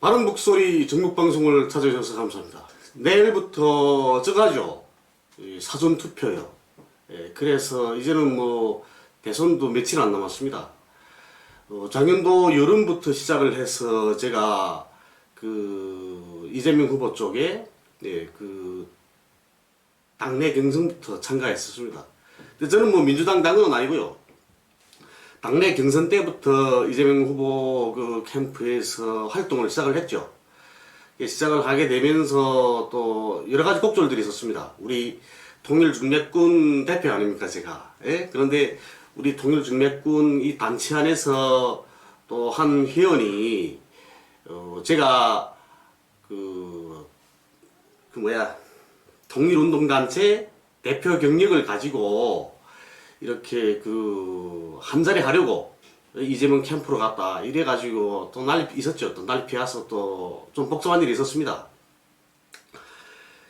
바른 목소리 전국방송을 찾아주셔서 감사합니다. 내일부터 저가죠. 사전 투표요. 그래서 이제는 뭐 대선도 며칠 안 남았습니다. 작년도 여름부터 시작을 해서 제가 그 이재명 후보 쪽에 그 당내 경선부터 참가했었습니다. 근데 저는 뭐 민주당 당은 아니고요. 당내 경선 때부터 이재명 후보 그 캠프에서 활동을 시작을 했죠. 시작을 하게 되면서 또 여러 가지 곡절들이 있었습니다. 우리 통일중매군 대표 아닙니까, 제가. 예? 그런데 우리 통일중매군 이 단체 안에서 또 한 회원이, 제가 통일운동단체 대표 경력을 가지고 이렇게 한 자리 하려고 이재명 캠프로 갔다 이래가지고 또 난리 있었죠. 또 난리 피어서 또 좀 복잡한 일이 있었습니다.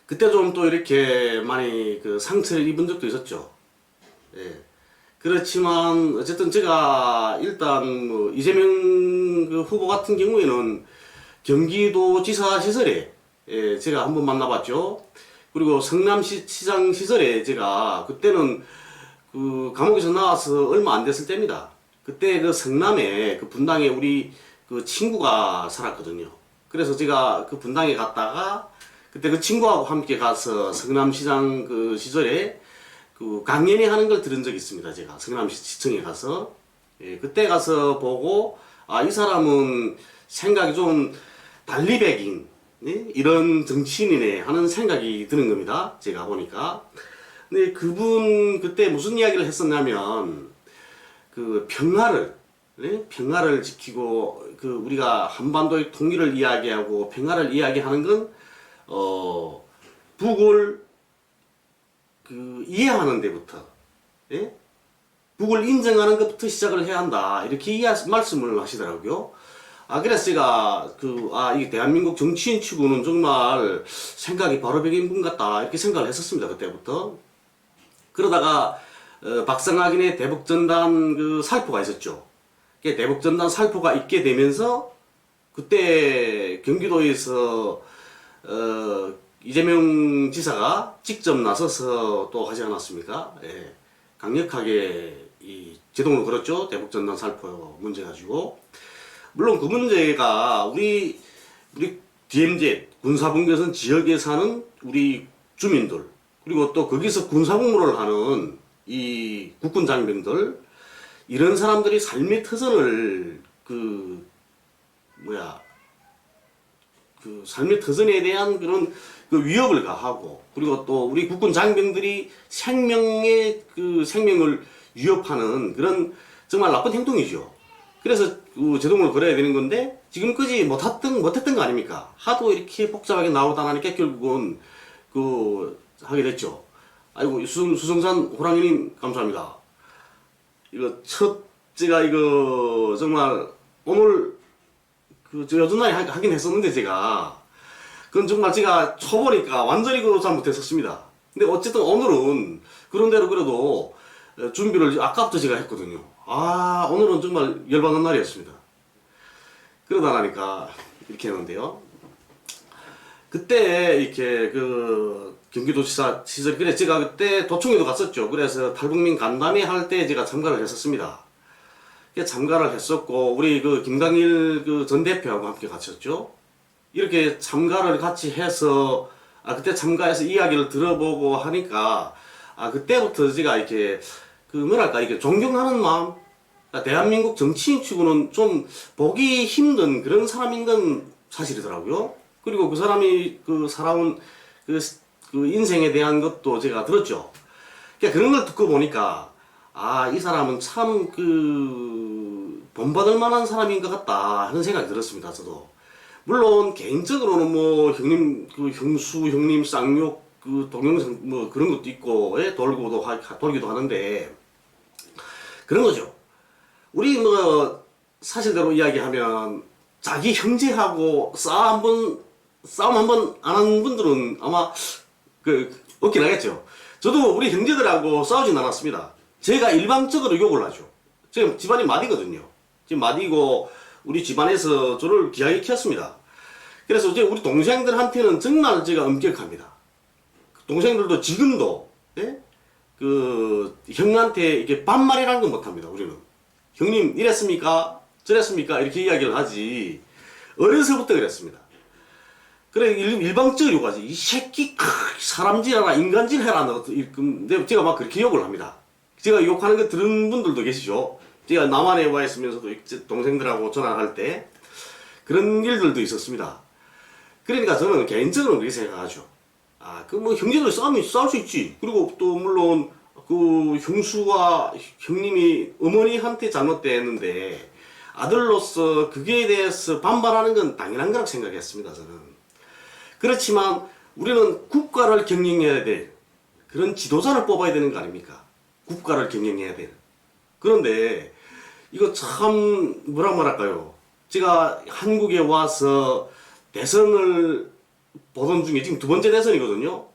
그때 좀 또 이렇게 많이 그 상처를 입은 적도 있었죠. 예. 그렇지만 어쨌든 제가 일단 뭐 이재명 그 후보 같은 경우에는 경기도지사 시절에 제가 한번 만나봤죠. 그리고 성남시장 시절에 제가 그때는 그 감옥에서 나와서 얼마 안 됐을 때입니다. 그때 그 성남에 그 분당에 우리 그 친구가 살았거든요. 그래서 제가 그 분당에 갔다가 그때 그 친구하고 함께 가서 성남시장 그 시절에 그 강연회 하는 걸 들은 적이 있습니다. 제가 성남시청에 가서 그때 가서 보고 이 사람은 생각이 좀 달리백인 이런 정치인이네 하는 생각이 드는 겁니다. 제가 보니까. 근데 그분 그때 무슨 이야기를 했었냐면 그 평화를 지키고 그 우리가 한반도의 통일을 이야기하고 평화를 이야기하는 건 북을 그 이해하는 데부터 북을 인정하는 것부터 시작을 해야 한다 이렇게 말씀을 하시더라고요. 그래서 제가 이 대한민국 정치인 치고는 정말 생각이 바로백인 분 같다 이렇게 생각을 했었습니다. 그때부터. 그러다가 박상학인의 대북전단 그 살포가 있었죠. 대북전단 살포가 있게 되면서 그때 경기도에서 이재명 지사가 직접 나서서 또 하지 않았습니까? 강력하게 제동을 걸었죠. 대북전단 살포 문제 가지고. 물론 그 문제가 우리 DMZ 군사분계선 지역에 사는 우리 주민들 그리고 또 거기서 군사복무를 하는 이 국군 장병들 이런 사람들이 삶의 터전을 삶의 터전에 대한 그런 그 위협을 가하고 그리고 또 우리 국군 장병들이 생명을 위협하는 그런 정말 나쁜 행동이죠. 그래서 제동을 걸어야 되는 건데 지금까지 못했던 거 아닙니까? 하도 이렇게 복잡하게 나오다 나니까 결국은 하게 됐죠. 아이고 수성산 호랑이님 감사합니다. 제가 정말 오늘 저 여전히 하긴 했었는데 그건 정말 제가 초보니까 완전히 잘 못했었습니다. 근데 어쨌든 오늘은 그런 대로 그래도 준비를 아까부터 제가 했거든요. 오늘은 정말 열받는 날이었습니다. 그러다 나니까 이렇게 했는데요. 그때 이렇게 경기도지사 시절 그래 제가 그때 도청에도 갔었죠. 그래서 탈북민 간담회 할 때 제가 참가를 했었습니다. 참가를 했었고 우리 김강일 전 대표하고 함께 갔었죠. 이렇게 참가를 같이 해서 그때 참가해서 이야기를 들어보고 하니까 그때부터 제가 이렇게 이렇게 존경하는 마음 대한민국 정치인 치고는 좀 보기 힘든 그런 사람인 건 사실이더라고요. 그리고 그 사람이 살아온 인생에 대한 것도 제가 들었죠. 그런 걸 듣고 보니까 이 사람은 참 본받을 만한 사람인 것 같다 하는 생각이 들었습니다. 저도 물론 개인적으로는 뭐 형님 형수 형님 쌍욕 동영상 뭐 그런 것도 있고 돌기도 하는데 그런 거죠. 우리 사실대로 이야기하면 자기 형제하고 싸움 한번 안 한 분들은 아마 없긴 하겠죠. 저도 우리 형제들하고 싸우진 않았습니다. 제가 일방적으로 욕을 하죠. 지금 집안이 마디거든요. 지금 마디고 우리 집안에서 저를 귀하게 키웠습니다. 그래서 이제 우리 동생들한테는 정말 제가 엄격합니다. 동생들도 지금도, 예? 그, 형한테 이렇게 반말이라는 건 못합니다, 우리는. 형님, 이랬습니까? 저랬습니까? 이렇게 이야기를 하지. 어려서부터 그랬습니다. 그래, 일방적으로 욕하지. 이 새끼, 사람질 하라, 인간질 해라. 근데 제가 막 그렇게 욕을 합니다. 제가 욕하는 거 들은 분들도 계시죠? 제가 남한에 와 있으면서도 동생들하고 전화할 때 그런 일들도 있었습니다. 그러니까 저는 개인적으로 그렇게 생각하죠. 아, 그 뭐 형제들 싸울 수 있지. 그리고 또 물론 그 형수와 형님이 어머니한테 잘못됐는데 아들로서 그게 대해서 반발하는 건 당연한 거라고 생각했습니다, 저는. 그렇지만 우리는 국가를 경영해야 될 그런 지도자를 뽑아야 되는 거 아닙니까? 국가를 경영해야 될. 그런데 이거 참 뭐라 말할까요? 제가 한국에 와서 대선을 보던 중에 지금 두 번째 대선이거든요.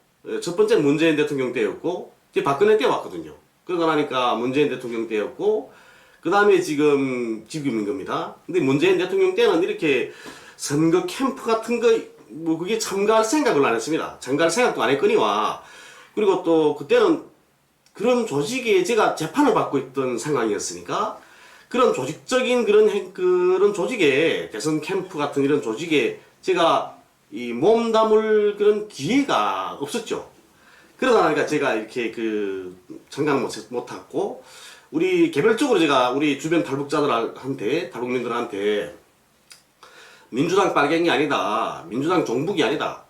첫 번째는 문재인 대통령 때였고 이제 박근혜 때 왔거든요. 그러고 나니까 문재인 대통령 때였고 그 다음에 지금인 겁니다. 근데 문재인 대통령 때는 이렇게 선거 캠프 같은 거 뭐 그게 참가할 생각을 안 했습니다. 참가할 생각도 안 했거니와 그리고 또 그때는 그런 조직에 제가 재판을 받고 있던 상황이었으니까 그런 조직적인 그런 조직에 대선 캠프 같은 이런 조직에 제가 이 몸담을 그런 기회가 없었죠. 그러다 보니까 제가 이렇게 그 참가를 못했고 우리 개별적으로 제가 우리 주변 탈북민들한테 민주당 빨갱이 아니다. 민주당 종북이 아니다.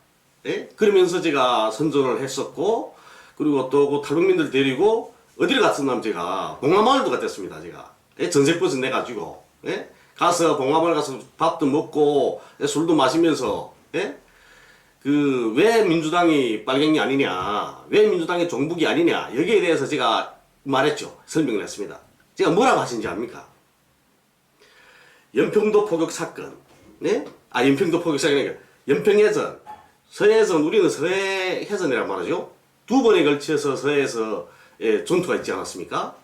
예? 그러면서 제가 선전을 했었고 그리고 또 그 탈북민들 데리고 어디를 갔었냐면 제가 봉화마을도 갔었습니다. 제가 예? 전세버스 내가지고 예? 가서 봉화마을 가서 밥도 먹고 예? 술도 마시면서 예? 그 왜 민주당이 빨갱이 아니냐 왜 민주당이 종북이 아니냐 여기에 대해서 제가 말했죠. 설명을 했습니다. 제가 뭐라고 하신지 압니까? 연평도 포격 사건 네? 연평도 포격 사건이 아니라 연평해전 서해해전 우리는 서해해전이라고 말하죠. 두 번에 걸쳐서 서해에서 전투가 있지 않았습니까?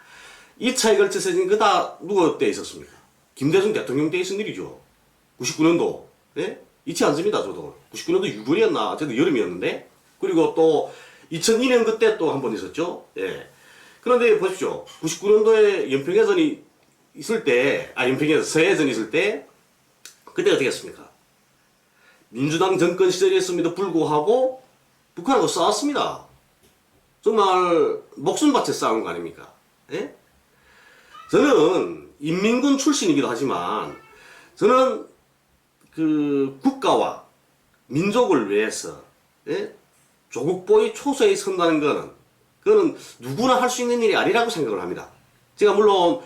2차에 걸쳐서 그다 누구 때 있었습니까? 김대중 대통령 때 있은 일이죠. 99년도 네? 잊지 않습니다. 저도 99년도 6월이었나 저도 여름이었는데 그리고 또 2002년 그때 또 한 번 있었죠. 예. 그런데 보십시오. 99년도에 연평해전이 있을 때 연평해전 서해해전이 있을 때 그때 어떻게 했습니까? 민주당 정권 시절이었음에도 불구하고 북한하고 싸웠습니다. 정말 목숨 바쳐 싸운 거 아닙니까? 예? 저는 인민군 출신이기도 하지만 저는 그 국가와 민족을 위해서 예? 조국보위 초소에 선다는 그거는 누구나 할 수 있는 일이 아니라고 생각을 합니다. 제가 물론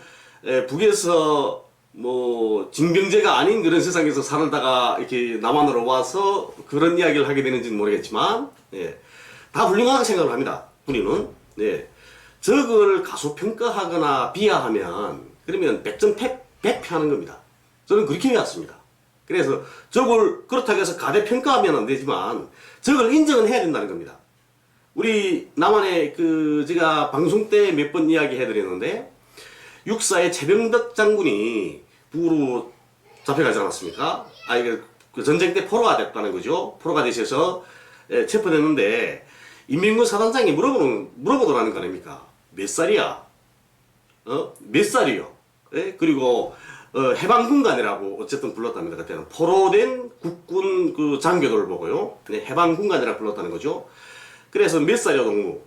북에서 뭐 징병제가 아닌 그런 세상에서 살다가 이렇게 남한으로 와서 그런 이야기를 하게 되는지는 모르겠지만 예, 다 훌륭하다고 생각을 합니다. 우리는 예, 적을 가소평가하거나 비하하면 그러면 100점 배패하는 겁니다. 저는 그렇게 해왔습니다. 그래서 적을 그렇다고 해서 가대평가하면 안 되지만 적을 인정은 해야 된다는 겁니다. 우리 남한에 제가 방송 때 몇 번 이야기 해드렸는데 육사의 최병덕 장군이 북으로 잡혀가지 않았습니까? 그 전쟁 때 포로가 됐다는 거죠. 포로가 되셔서 체포됐는데 인민군 사단장이 물어보더라는 거 아닙니까? 몇 살이야? 몇 살이요? 예? 그리고 해방군관이라고 어쨌든 불렀답니다. 그때는 포로된 국군 그 장교들을 보고요. 해방군관이라고 불렀다는 거죠. 그래서 몇 살이요, 동무?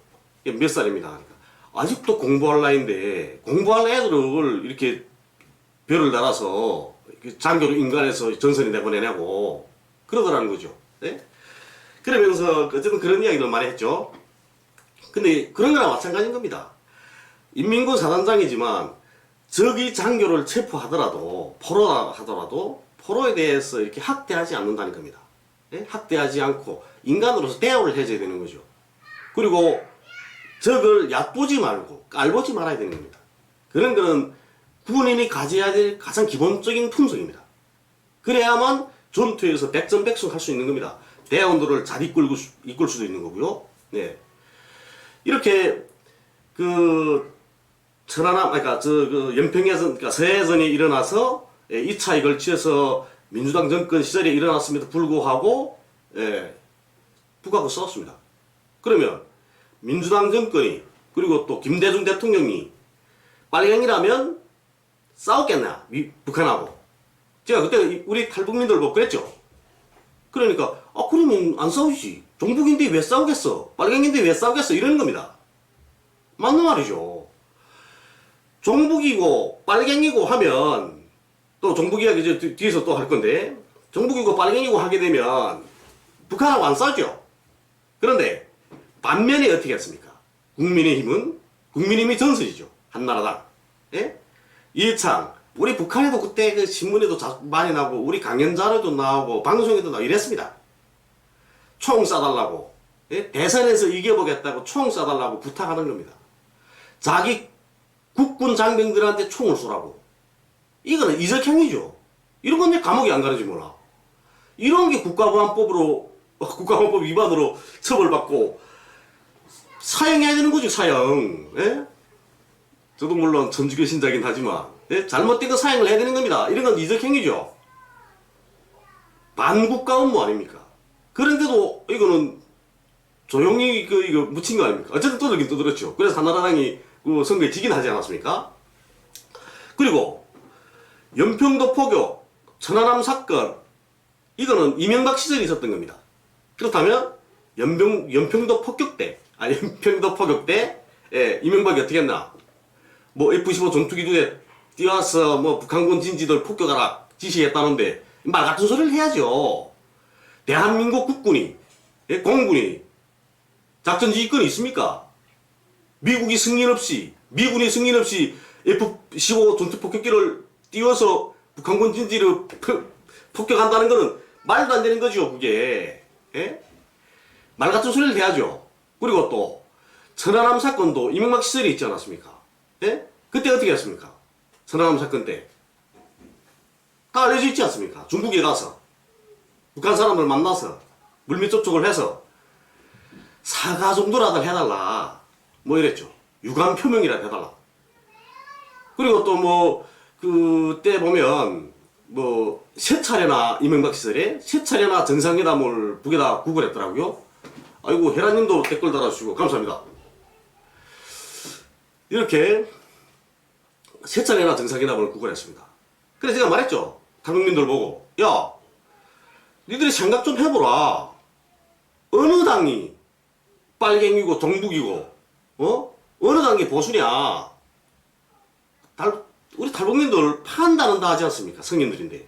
몇 살입니다. 그러니까 아직도 공부할 나이인데 공부할 애들을 이렇게 별을 달아서 장교로 인간해서 전선에 내보내냐고 그러더라는 거죠. 네? 그러면서 어쨌든 그런 이야기를 많이 했죠. 근데 그런 거랑 마찬가지인 겁니다. 인민군 사단장이지만 적이 장교를 체포하더라도 포로라 하더라도 포로에 대해서 이렇게 학대하지 않는다는 겁니다. 네? 학대하지 않고 인간으로서 대우를 해줘야 되는 거죠. 그리고 적을 얕보지 말고 깔보지 말아야 되는 겁니다. 그런 거는 군인이 가져야 될 가장 기본적인 품성입니다. 그래야만 전투에서 백전백승 할 수 있는 겁니다. 대원들을 잘 이끌 수도 있는 거고요. 네. 이렇게 연평해전, 서해전이 일어나서 2차에 걸쳐서 민주당 정권 시절에 일어났음에도 불구하고 예, 북하고 싸웠습니다. 그러면 민주당 정권이 그리고 또 김대중 대통령이 빨갱이라면 싸웠겠나 북한하고. 제가 그때 우리 탈북민들 보고 그랬죠. 그러니까 그러면 안 싸우지. 종북인데 왜 싸우겠어? 빨갱인데 왜 싸우겠어? 이러는 겁니다. 맞는 말이죠. 종북이고 빨갱이고 하면 또 종북 이야기 이제 뒤에서 또 할 건데 종북이고 빨갱이고 하게 되면 북한하고 안 싸우죠. 그런데 반면에 어떻게 했습니까? 국민의힘이 전설이죠. 한나라당. 예? 이해창. 우리 북한에도 그때 그 신문에도 많이 나오고 우리 강연 자료도 나오고 방송에도 나오고 이랬습니다. 총 쏴달라고. 예? 대선에서 이겨보겠다고 총 쏴달라고 부탁하는 겁니다. 자기 국군 장병들한테 총을 쏘라고. 이거는 이적행위죠. 이런 건 내 감옥에 안 가는지 몰라. 이런 게 국가보안법 위반으로 처벌받고 사형해야 되는 거죠, 사형. 예? 저도 물론 천주교 신자긴 하지만 예? 잘못된 거 사형을 해야 되는 겁니다. 이런 건 이적행위죠. 반국가 업무 아닙니까? 그런데도 이거는 조용히 이거 묻힌 거 아닙니까? 어쨌든 떠들긴 떠들었죠. 그래서 한나라당이 그 선거에 지긴 하지 않았습니까? 그리고 연평도 포교, 천안함 사건, 이거는 이명박 시절에 있었던 겁니다. 그렇다면 연평도 포격 때 예, 이명박이 어떻게 했나? 뭐 F-15 전투기도에 뛰어와서 뭐 북한군 진지들 폭격하라 지시했다는데 말 같은 소리를 해야죠. 대한민국 국군이, 예, 공군이 작전 지휘권이 있습니까? 미군이 승인 없이 F-15 전투폭격기를 띄워서 북한군 진지를 폭격한다는 것은 말도 안 되는 거죠, 그게. 예? 말 같은 소리를 해야죠. 그리고 또 천안함 사건도 이명박 시절에 있지 않았습니까? 예? 그때 어떻게 했습니까? 천안함 사건 때 다 알려져 있지 않습니까? 중국에 가서 북한 사람들 만나서 물밑 접촉을 해서 사과 정도라도 해달라 뭐 이랬죠. 유감 표명이라도 해달라. 그리고 또 뭐 그때 보면 뭐 세 차례나 이명박 시절에 세 차례나 정상회담을 북에다 구걸했더라고요. 아이고 혜라님도 댓글 달아주시고 감사합니다. 이렇게 세 차례나 정상회담을 구걸했습니다. 그래서 제가 말했죠. 탈북민들 보고 야 니들이 생각 좀 해보라. 어느 당이 빨갱이고 종북이고 어느 당이 보수냐. 우리 탈북민들 판단한다 하지 않습니까? 성인들인데.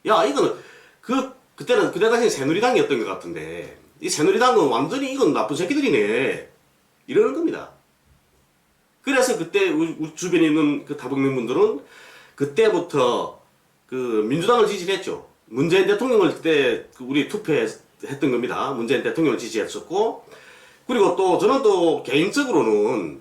야 이거는 그때 당시 새누리당이었던 것 같은데 이 새누리당은 완전히 이건 나쁜 새끼들이네 이러는 겁니다. 그래서 그때 우리 주변에 있는 그 탈북민분들은 그때부터 그 민주당을 지지했죠. 문재인 대통령을 그때 우리 투표했던 겁니다. 문재인 대통령을 지지했었고, 그리고 또 저는 또 개인적으로는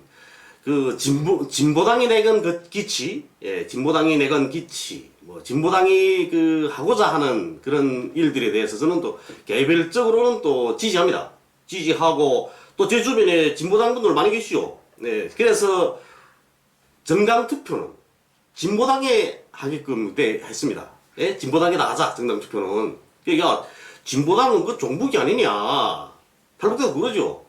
그 진보당이 내건 그 기치, 예, 진보당이 내건 기치, 뭐 진보당이 그 하고자 하는 그런 일들에 대해서 저는 또 개별적으로는 또 지지합니다. 지지하고 또 제 주변에 진보당 분들 많이 계시죠. 네, 그래서 정당 투표는 진보당에 하게끔 그때 했습니다. 예? 진보당에다 하자, 정당 투표는. 그러니까 진보당은 그 종북이 아니냐. 탈북자가 그러죠.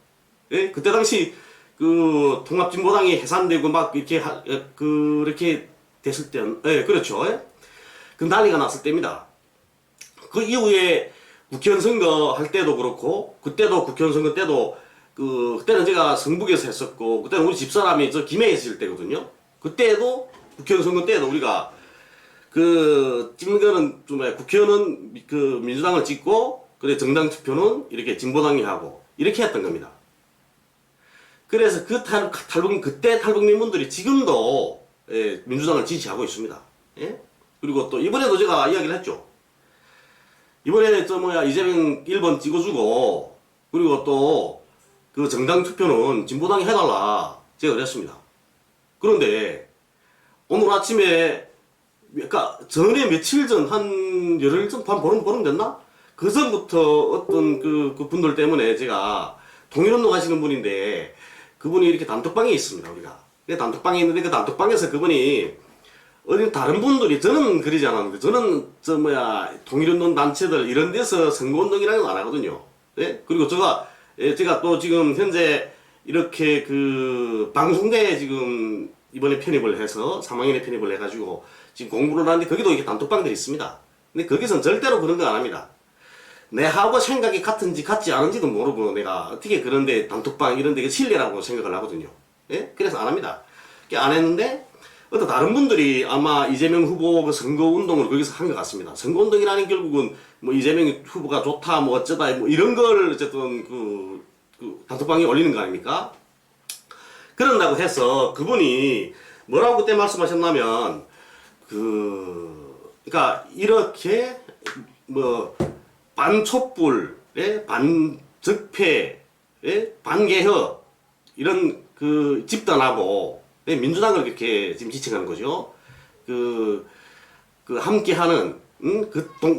예? 그때 당시 그 통합진보당이 해산되고 막 이렇게 그렇게 됐을 때, 예, 그렇죠. 예? 그 난리가 났을 때입니다. 그 이후에 국회의원 선거 할 때도 그렇고, 그때도 국회의원 선거 때도 그때는 제가 성북에서 했었고, 그때는 우리 집사람이 저 김해에 있을 때거든요. 그때도 국회의원 선거 때도 우리가 찍는 거는 좀 국회의원은 그 민주당을 찍고, 그래 정당 투표는 이렇게 진보당이 하고 이렇게 했던 겁니다. 그래서 그때 탈북민분들이 지금도 예, 민주당을 지지하고 있습니다. 예? 그리고 또 이번에도 제가 이야기를 했죠. 이번에 이재명 1번 찍어주고, 그리고 또 그 정당 투표는 진보당이 해달라 제가 그랬습니다. 그런데 오늘 아침에 그러니까 전에 며칠 전 한 열흘 전 보름 됐나? 그 전부터 어떤 그 분들 때문에 제가 통일운동 하시는 분인데 그분이 이렇게 단톡방에 있습니다. 우리가 단톡방에 있는데 그 단톡방에서 그분이 어디 다른 분들이 저는 그러지 않았는데 저는 저 뭐야 통일운동 단체들 이런 데서 선거운동이라는 건 안 하거든요. 예? 그리고 제가 또 지금 현재 이렇게 그 방송대에 지금 이번에 편입을 해서 3학년에 편입을 해가지고 지금 공부를 하는데 거기도 이렇게 단톡방들이 있습니다. 근데 거기선 절대로 그런 거 안 합니다. 내하고 생각이 같은지 같지 않은지도 모르고 내가 어떻게 그런데 단톡방 이런 데 신뢰라고 생각을 하거든요. 예? 그래서 안 합니다. 안 했는데 어떤 다른 분들이 아마 이재명 후보 그 선거운동을 거기서 한 것 같습니다. 선거운동이라는 결국은 뭐 이재명 후보가 좋다 뭐 어쩌다 뭐 이런 걸 어쨌든 그 단톡방에 올리는 거 아닙니까? 그런다고 해서 그분이 뭐라고 그때 말씀하셨냐면 그러니까 이렇게 뭐 반촛불, 예? 반적폐, 예? 반개혁 이런 그 집단하고 예? 민주당을 그렇게 지금 지칭하는 거죠. 그 함께하는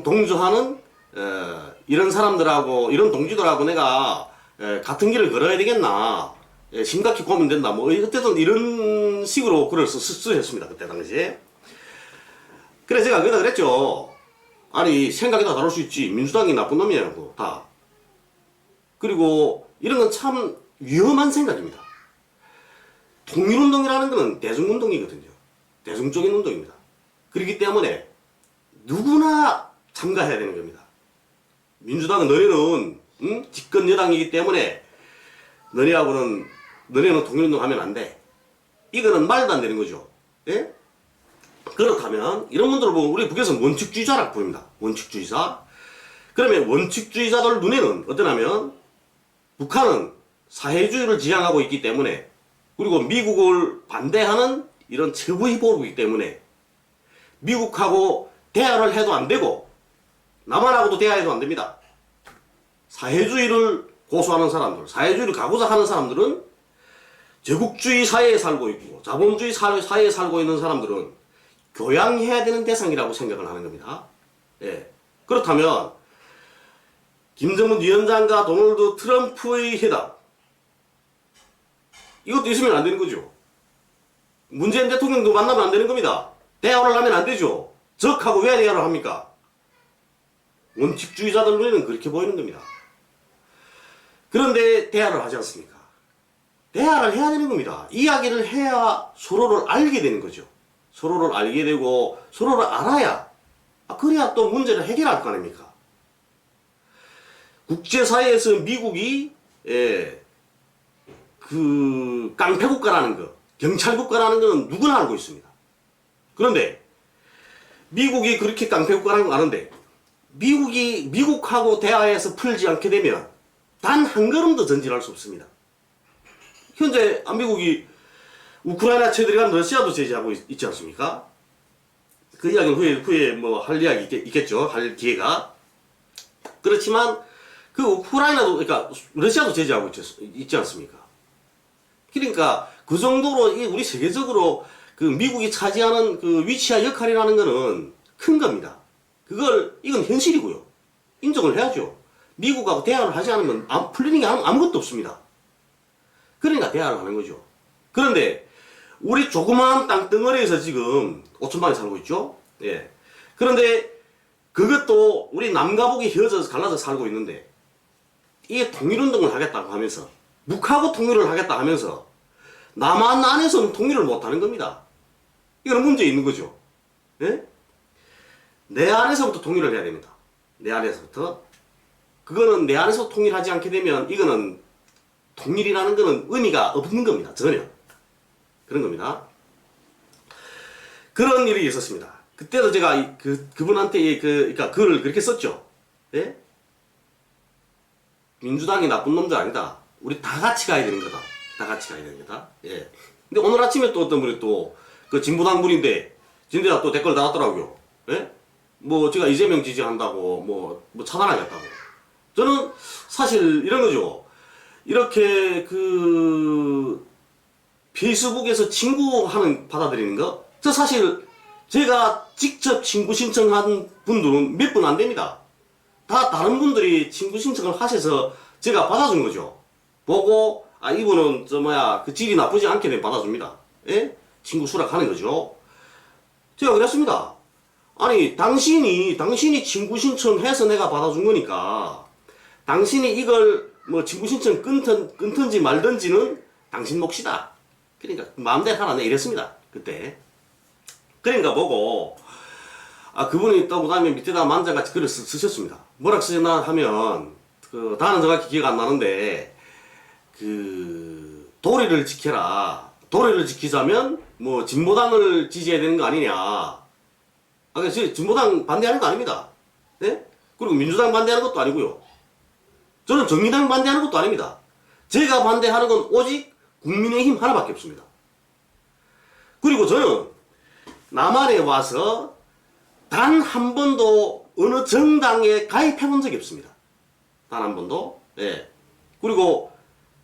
동조하는 이런 사람들하고 이런 동지들하고 내가 같은 길을 걸어야 되겠나 심각히 고민된다 뭐 어쨌든 이런 식으로 글을 쓰셨습니다 그때 당시에. 그래서 제가 거기다 그랬죠. 아니 생각이 다 다를 수 있지 민주당이 나쁜 놈이냐고 다. 그리고 이런 건 참 위험한 생각입니다. 통일운동이라는 것은 대중운동이거든요. 대중적인 운동입니다. 그렇기 때문에 누구나 참가해야 되는 겁니다. 민주당은 너네는 집권 여당이기 때문에 너네는 통일운동 하면 안 돼. 이거는 말도 안 되는 거죠. 예? 그렇다면 이런 분들을 보면 우리 북에서는 원칙주의자라고 부릅니다. 원칙주의자. 그러면 원칙주의자들 눈에는 어떠냐면 북한은 사회주의를 지향하고 있기 때문에 그리고 미국을 반대하는 이런 최후의 보루이기 때문에 미국하고 대화를 해도 안 되고 남한하고도 대화해도 안 됩니다. 사회주의를 고수하는 사람들, 사회주의를 가고자 하는 사람들은 제국주의 사회에 살고 있고 자본주의 사회에 살고 있는 사람들은 교양해야 되는 대상이라고 생각을 하는 겁니다. 예. 그렇다면 김정은 위원장과 도널드 트럼프의 회담 이것도 있으면 안 되는 거죠. 문재인 대통령도 만나면 안 되는 겁니다. 대화를 하면 안 되죠. 적하고 왜 대화를 합니까? 원칙주의자들 눈에는 그렇게 보이는 겁니다. 그런데 대화를 하지 않습니까? 대화를 해야 되는 겁니다. 이야기를 해야 서로를 알게 되는 거죠. 서로를 알게 되고 서로를 알아야 그래야 또 문제를 해결할 거 아닙니까? 국제사회에서 미국이 그 깡패국가라는 거, 경찰국가라는 거는 누구나 알고 있습니다. 그런데 미국이 그렇게 깡패국가라는 거 아는데 미국하고 대화해서 풀지 않게 되면 단 한 걸음도 전진할 수 없습니다. 현재 미국이 우크라이나 체들이간 러시아도 제재하고 있지 않습니까? 그 이야기는 후에 뭐 할 이야기 있겠죠. 할 기회가. 그렇지만 그 우크라이나도 그러니까 러시아도 제재하고 있지 않습니까? 그러니까 그 정도로 우리 세계적으로 그 미국이 차지하는 그 위치와 역할이라는 거는 큰 겁니다. 이건 현실이고요. 인정을 해야죠. 미국하고 대화를 하지 않으면 풀리는 게 아무것도 없습니다. 그러니까 대화를 하는 거죠. 그런데 우리 조그마한 땅덩어리에서 지금 5천만이 살고 있죠. 예. 그런데 그것도 우리 남과 북이 휘어져서 갈라져 살고 있는데 이게 통일운동을 하겠다고 하면서 북하고 통일을 하겠다 하면서 남한 안에서는 통일을 못하는 겁니다. 이건 문제 있는 거죠. 예? 내 안에서부터 통일을 해야 됩니다. 내 안에서부터. 그거는 내 안에서 통일하지 않게 되면 이거는 통일이라는 거는 의미가 없는 겁니다. 전혀. 그런 겁니다. 그런 일이 있었습니다. 그때도 제가 그분한테 그러니까 글을 그렇게 썼죠. 예? 민주당이 나쁜 놈들 아니다. 우리 다 같이 가야 되는 거다. 다 같이 가야 되는 거다. 예. 근데 오늘 아침에 또 어떤 분이 또 그 진보당 분인데 진대가 또 댓글 달았더라고요. 예? 뭐 제가 이재명 지지한다고 뭐 차단하겠다고. 저는 사실 이런 거죠. 이렇게 그 페이스북에서 친구하는 받아들이는 거. 저 사실 제가 직접 친구 신청한 분들은 몇 분 안 됩니다. 다 다른 분들이 친구 신청을 하셔서 제가 받아준 거죠. 보고 이분은 그 질이 나쁘지 않게 받아줍니다. 예? 친구 수락하는 거죠. 제가 그랬습니다. 아니, 당신이 친구 신청해서 내가 받아준 거니까, 당신이 이걸 뭐 친구 신청 끊든지 말든지는 당신 몫이다. 그러니까 마음대로 하라, 내 이랬습니다. 그때. 그러니까 보고, 그분이 또 그다음에 밑에다 만장같이 글을 쓰셨습니다. 뭐라 쓰셨나 하면, 단은 정확히 기억 안 나는데, 도리를 지켜라. 도리를 지키자면, 뭐, 진보당을 지지해야 되는 거 아니냐. 그래서 진보당 반대하는 거 아닙니다. 네? 그리고 민주당 반대하는 것도 아니고요. 저는 정의당 반대하는 것도 아닙니다. 제가 반대하는 건 오직 국민의힘 하나밖에 없습니다. 그리고 저는 남한에 와서 단 한 번도 어느 정당에 가입해 본 적이 없습니다. 단 한 번도. 예. 그리고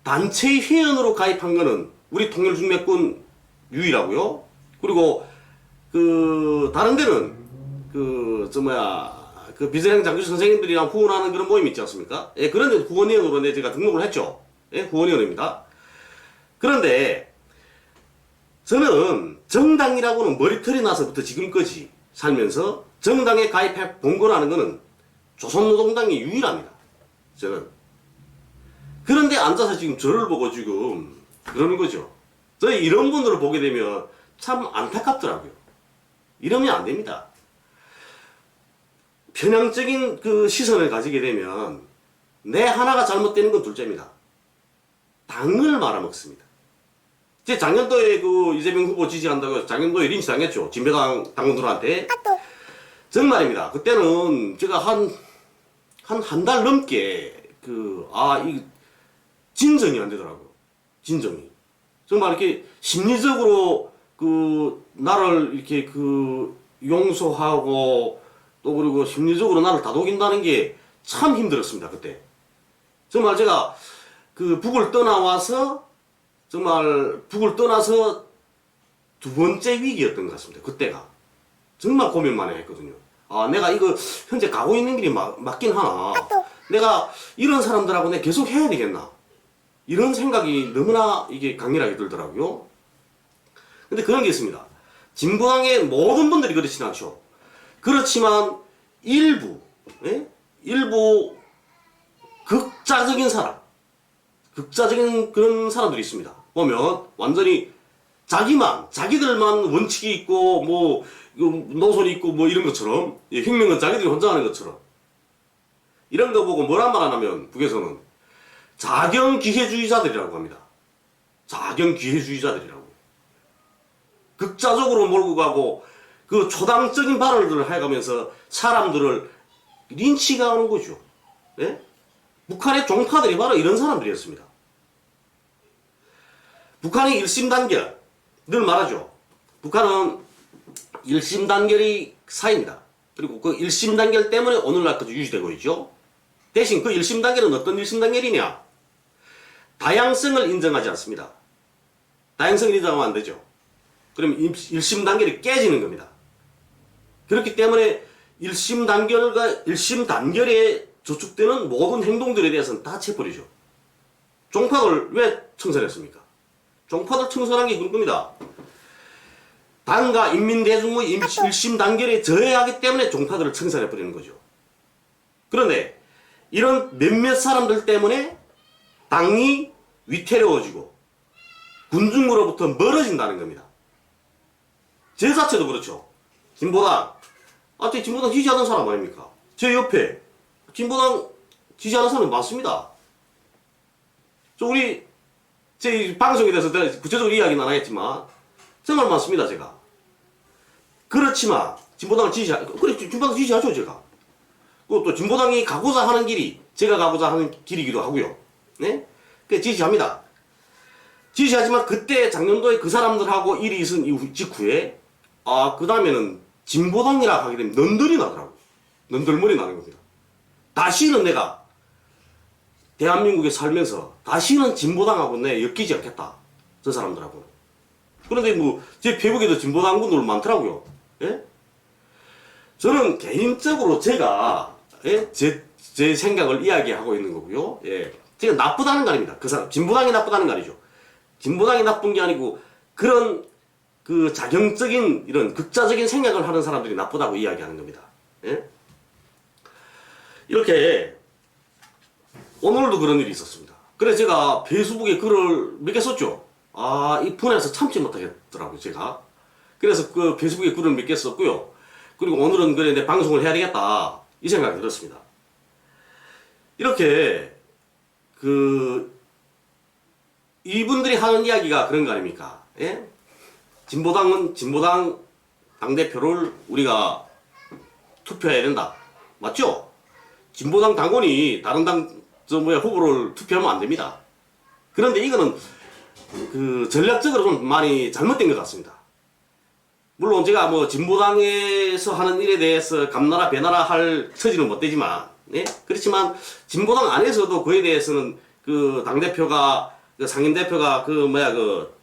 단체 회원으로 가입한 거는 우리 통일중매권 유일하고요. 그리고 다른 데는 비서행 장교 선생님들이랑 후원하는 그런 모임 있지 않습니까? 예, 그런 데 후원위원으로 제가 등록을 했죠. 예, 후원위원입니다. 그런데 저는 정당이라고는 머리털이 나서부터 지금까지 살면서 정당에 가입해 본 거라는 거는 조선노동당이 유일합니다. 저는. 그런데 앉아서 지금 저를 보고 지금 그러는 거죠. 저희 이런 분들을 보게 되면 참 안타깝더라고요. 이러면 안 됩니다. 편향적인 시선을 가지게 되면 내 하나가 잘못되는 건 둘째입니다. 당을 말아먹습니다. 제 작년도에 이재명 후보 지지한다고 작년도에 린치 당했죠. 진보당 당원들한테. 정말입니다. 그때는 제가 한 달 넘게 이 진정이 안 되더라고요. 진정이. 정말 이렇게 심리적으로 나를 이렇게 용서하고 또 그리고 심리적으로 나를 다독인다는 게 참 힘들었습니다. 그때. 정말 제가 북을 떠나서 두 번째 위기였던 것 같습니다. 그때가. 정말 고민 많이 했거든요. 내가 이거 현재 가고 있는 길이 맞긴 하나. 내가 이런 사람들하고 내가 계속 해야 되겠나. 이런 생각이 너무나 이게 강렬하게 들더라고요. 근데 그런 게 있습니다. 진보당의 모든 분들이 그렇진 않죠. 그렇지만 일부 극자적인 그런 사람들이 있습니다. 보면 완전히 자기들만 원칙이 있고 뭐 노선이 있고 뭐 이런 것처럼 혁명은 자기들이 혼자 하는 것처럼 이런 거 보고 뭐란 말 하냐면 북에서는 자경기회주의자들이라고 합니다. 자경기회주의자들이라고. 극자적으로 몰고 가고 초당적인 발언들을 해가면서 사람들을 린치가 하는 거죠. 예? 북한의 종파들이 바로 이런 사람들이었습니다. 북한의 일심단결, 늘 말하죠. 북한은 일심단결이 사입니다. 그리고 그 일심단결 때문에 오늘날까지 유지되고 있죠. 대신 그 일심단결은 어떤 일심단결이냐? 다양성을 인정하지 않습니다. 다양성을 인정하면 안 되죠. 그러면 일심단결이 깨지는 겁니다. 그렇기 때문에 일심단결에 저축되는 모든 행동들에 대해서는 다 체포리죠. 종파를 왜 청산했습니까? 종파를 청산한 게 그런 겁니다. 당과 인민대중의 일심단결에 저해하기 때문에 종파들을 청산해버리는 거죠. 그런데 이런 몇몇 사람들 때문에 당이 위태로워지고 군중으로부터 멀어진다는 겁니다. 제 자체도 그렇죠. 진보당 지지하는 사람 아닙니까? 제 옆에 진보당 지지하는 사람이 많습니다. 제 방송에 대해서 구체적으로 이야기는 안 하겠지만 정말 많습니다. 제가. 그렇지만 진보당을 진보당 지지하죠. 제가. 또 진보당이 가고자 하는 길이 제가 가고자 하는 길이기도 하고요. 네? 지지합니다. 지지하지만 그때 작년도에 그 사람들하고 일이 있은 직후에 그 다음에는 진보당이라 하게 되면 넌들이 나더라고요. 넌들머리 나는 겁니다. 다시는 내가 대한민국에 살면서 다시는 진보당하고 내 엮이지 않겠다. 저 사람들하고. 그런데 제 페북에도 진보당 분들 많더라고요. 예? 저는 개인적으로 제가 제 생각을 이야기하고 있는 거고요. 예. 제가 나쁘다는 거 아닙니다. 진보당이 나쁘다는 거 아니죠. 진보당이 나쁜 게 아니고 그런 그 자경적인 이런 극자적인 생각을 하는 사람들이 나쁘다고 이야기하는 겁니다. 예? 이렇게 오늘도 그런 일이 있었습니다. 그래서 제가 페이스북에 글을 몇 개 썼죠. 아, 이 분해서 참지 못하겠더라고요, 제가. 그래서 그 페이스북에 글을 몇 개 썼고요. 그리고 오늘은 그래, 내 방송을 해야 되겠다. 이 생각이 들었습니다. 이렇게, 이분들이 하는 이야기가 그런 거 아닙니까? 예? 진보당 당대표를 우리가 투표해야 된다. 맞죠? 진보당 당원이 다른 후보를 투표하면 안 됩니다. 그런데 이거는 전략적으로 좀 많이 잘못된 것 같습니다. 물론 제가 뭐 진보당에서 하는 일에 대해서 감나라 배나라 할 처지는 못 되지만, 네? 그렇지만 진보당 안에서도 그에 대해서는 그 당대표가 상임대표가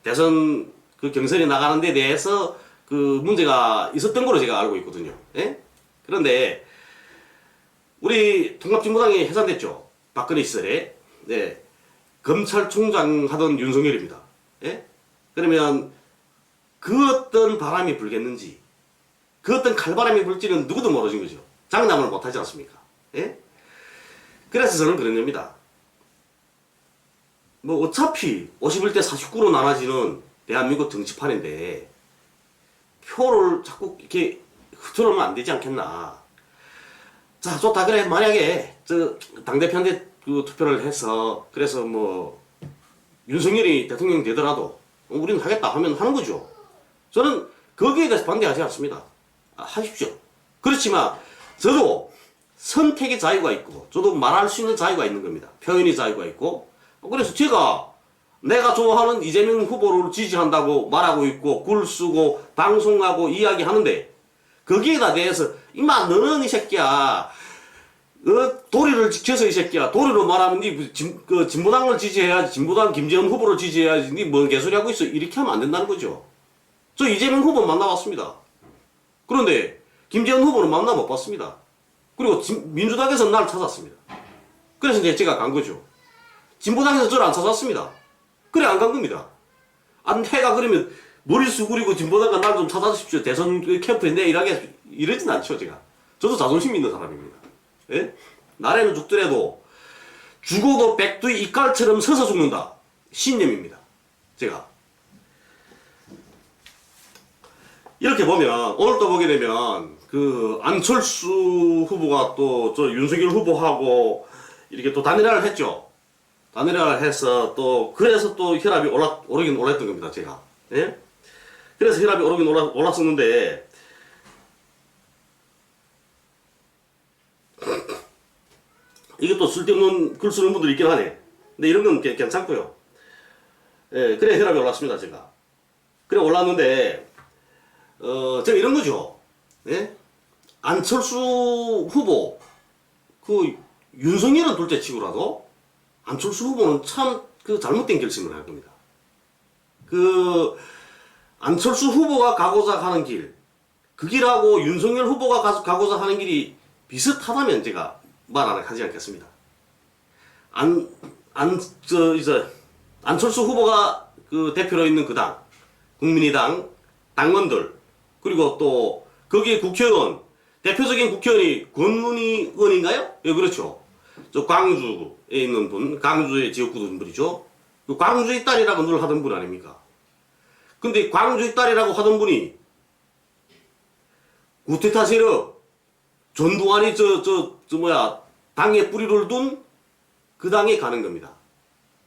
대선 경선에 나가는 데 대해서 문제가 있었던 걸로 제가 알고 있거든요. 예? 그런데 우리 통합진보당이 해산됐죠. 박근혜 시절에. 네. 검찰총장 하던 윤석열입니다. 예? 그러면 그 어떤 바람이 불겠는지, 그 어떤 칼바람이 불지는 누구도 모르는 거죠. 장담을 못 하지 않습니까? 예? 그래서 저는 그런 겁니다. 뭐 어차피 51대 49로 나눠지는 대한민국 정치판인데 표를 자꾸 이렇게 흐트러면 안 되지 않겠나. 자, 좋다. 그래. 만약에 당대표한테 투표를 해서 그래서 뭐 윤석열이 대통령 되더라도 우리는 하겠다 하면 하는 거죠. 저는 거기에 대해서 반대하지 않습니다. 하십시오. 그렇지만 저도 선택의 자유가 있고 저도 말할 수 있는 자유가 있는 겁니다. 표현의 자유가 있고. 그래서 내가 좋아하는 이재명 후보를 지지한다고 말하고 있고 글 쓰고 방송하고 이야기하는데 거기에다 대해서 임마 너는 이 새끼야 도리를 지켜서 이 새끼야 도리로 말하면 니 진보당을 지지해야지 진보당 김재원 후보를 지지해야지 니 뭔 개소리 하고 있어 이렇게 하면 안 된다는 거죠. 저 이재명 후보 만나봤습니다. 그런데 김재원 후보는 만나 못 봤습니다. 그리고 민주당에서 날 찾았습니다. 그래서 이제 제가 간 거죠. 진보당에서 저를 안 찾았습니다. 그래 안 간 겁니다. 내가 그러면 머리 수그리고 진보당과 날 좀 찾아주십시오. 대선 캠프에 내 일하게 이러진 않죠. 제가. 저도 자존심 있는 사람입니다. 예? 나라는 죽더라도 죽어도 백두의 이깔처럼 서서 죽는다. 신념입니다. 제가. 이렇게 보면 오늘 또 보게 되면 안철수 후보가 또 저 윤석열 후보하고 이렇게 또 단일화를 했죠. 단일화를 해서 그래서 또 혈압이 오르긴 올랐던 겁니다, 제가. 예? 그래서 혈압이 오르긴 올랐었는데, 이게 또 쓸데없는 글 쓰는 분들이 있긴 하네. 근데 이런 건 괜찮고요. 예, 그래 혈압이 올랐습니다, 제가. 그래 올랐는데, 제가 이런 거죠. 예? 안철수 후보, 윤석열은 둘째 치고라도, 안철수 후보는 참 잘못된 결심을 할 겁니다. 안철수 후보가 가고자 하는 길, 그 길하고 윤석열 후보가 가고자 하는 길이 비슷하다면 제가 말 하지 않겠습니다. 안철수 후보가 대표로 있는 그 당, 국민의당, 당원들, 그리고 또 거기에 국회의원, 대표적인 국회의원이 권문희 의원인가요? 예, 그렇죠. 저 광주에 있는 분, 광주의 지역구 분이죠. 광주의 딸이라고 늘 하던 분 아닙니까? 근데 광주의 딸이라고 하던 분이 구테타 세력, 전두환이 당에 뿌리를 둔 그 당에 가는 겁니다.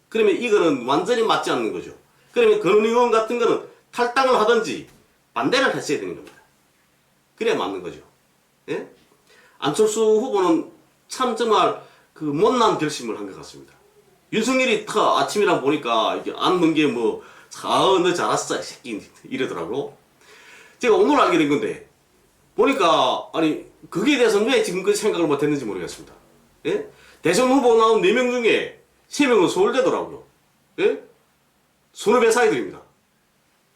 그러면 이거는 완전히 맞지 않는 거죠. 그러면 권은희 의원 같은 거는 탈당을 하든지 반대를 했어야 되는 겁니다. 그래야 맞는 거죠. 예? 안철수 후보는 참 정말 못난 결심을 한 것 같습니다. 윤석열이 아침이랑 보니까 이게 앉는 게 너 잘했어, 이 새끼. 이러더라고. 제가 오늘 알게 된 건데, 보니까, 거기에 대해서는 왜 지금까지 생각을 못 했는지 모르겠습니다. 예? 대선 후보 나온 4명 중에 3명은 서울대더라고요. 예? 손업의 사이들입니다.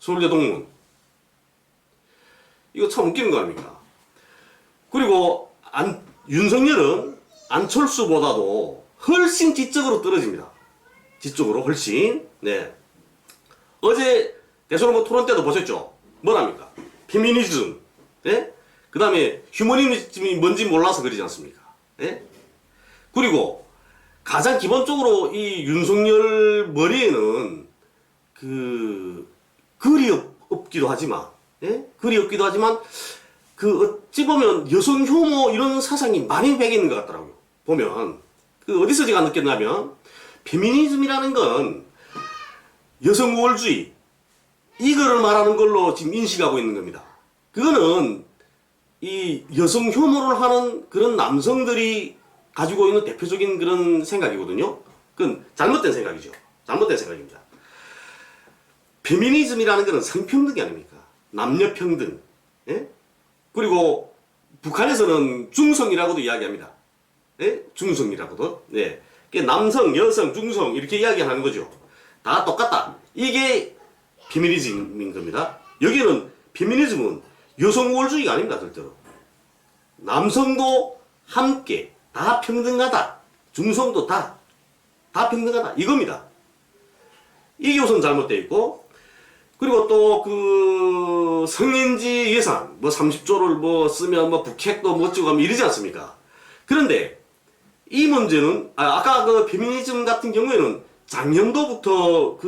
서울대 동문. 이거 참 웃기는 거 아닙니까? 그리고, 윤석열은 안철수보다도 훨씬 지적으로 떨어집니다. 지적으로 훨씬. 네. 어제 대선 후보 토론 때도 보셨죠? 뭐랍니까? 페미니즘, 예? 그 다음에 휴머니즘이 뭔지 몰라서 그러지 않습니까? 예? 그리고 가장 기본적으로 이 윤석열 머리에는 글이 없기도 하지만, 예? 글이 없기도 하지만, 어찌 보면 여성 혐오 이런 사상이 많이 배겨 있는 것 같더라고요. 보면. 어디서 제가 느꼈냐면, 페미니즘이라는 건 여성 우월주의, 이거를 말하는 걸로 지금 인식하고 있는 겁니다. 그거는 이 여성 혐오를 하는 그런 남성들이 가지고 있는 대표적인 그런 생각이거든요. 그건 잘못된 생각이죠. 잘못된 생각입니다. 페미니즘이라는 것은 성평등이 아닙니까? 남녀평등. 예? 그리고 북한에서는 중성이라고도 이야기합니다. 예? 중성이라고도. 네. 남성, 여성, 중성 이렇게 이야기하는 거죠. 다 똑같다. 이게 페미니즘인 겁니다. 여기는 페미니즘은 여성 우월주의가 아닙니다. 절대로. 남성도 함께 다 평등하다. 중성도 다 평등하다. 이겁니다. 이게 우선 잘못되어 있고, 그리고 또 성인지 예산, 30조를 쓰면 북핵도 찍고 하면 이러지 않습니까? 그런데 이 문제는, 아까 페미니즘 같은 경우에는 작년도부터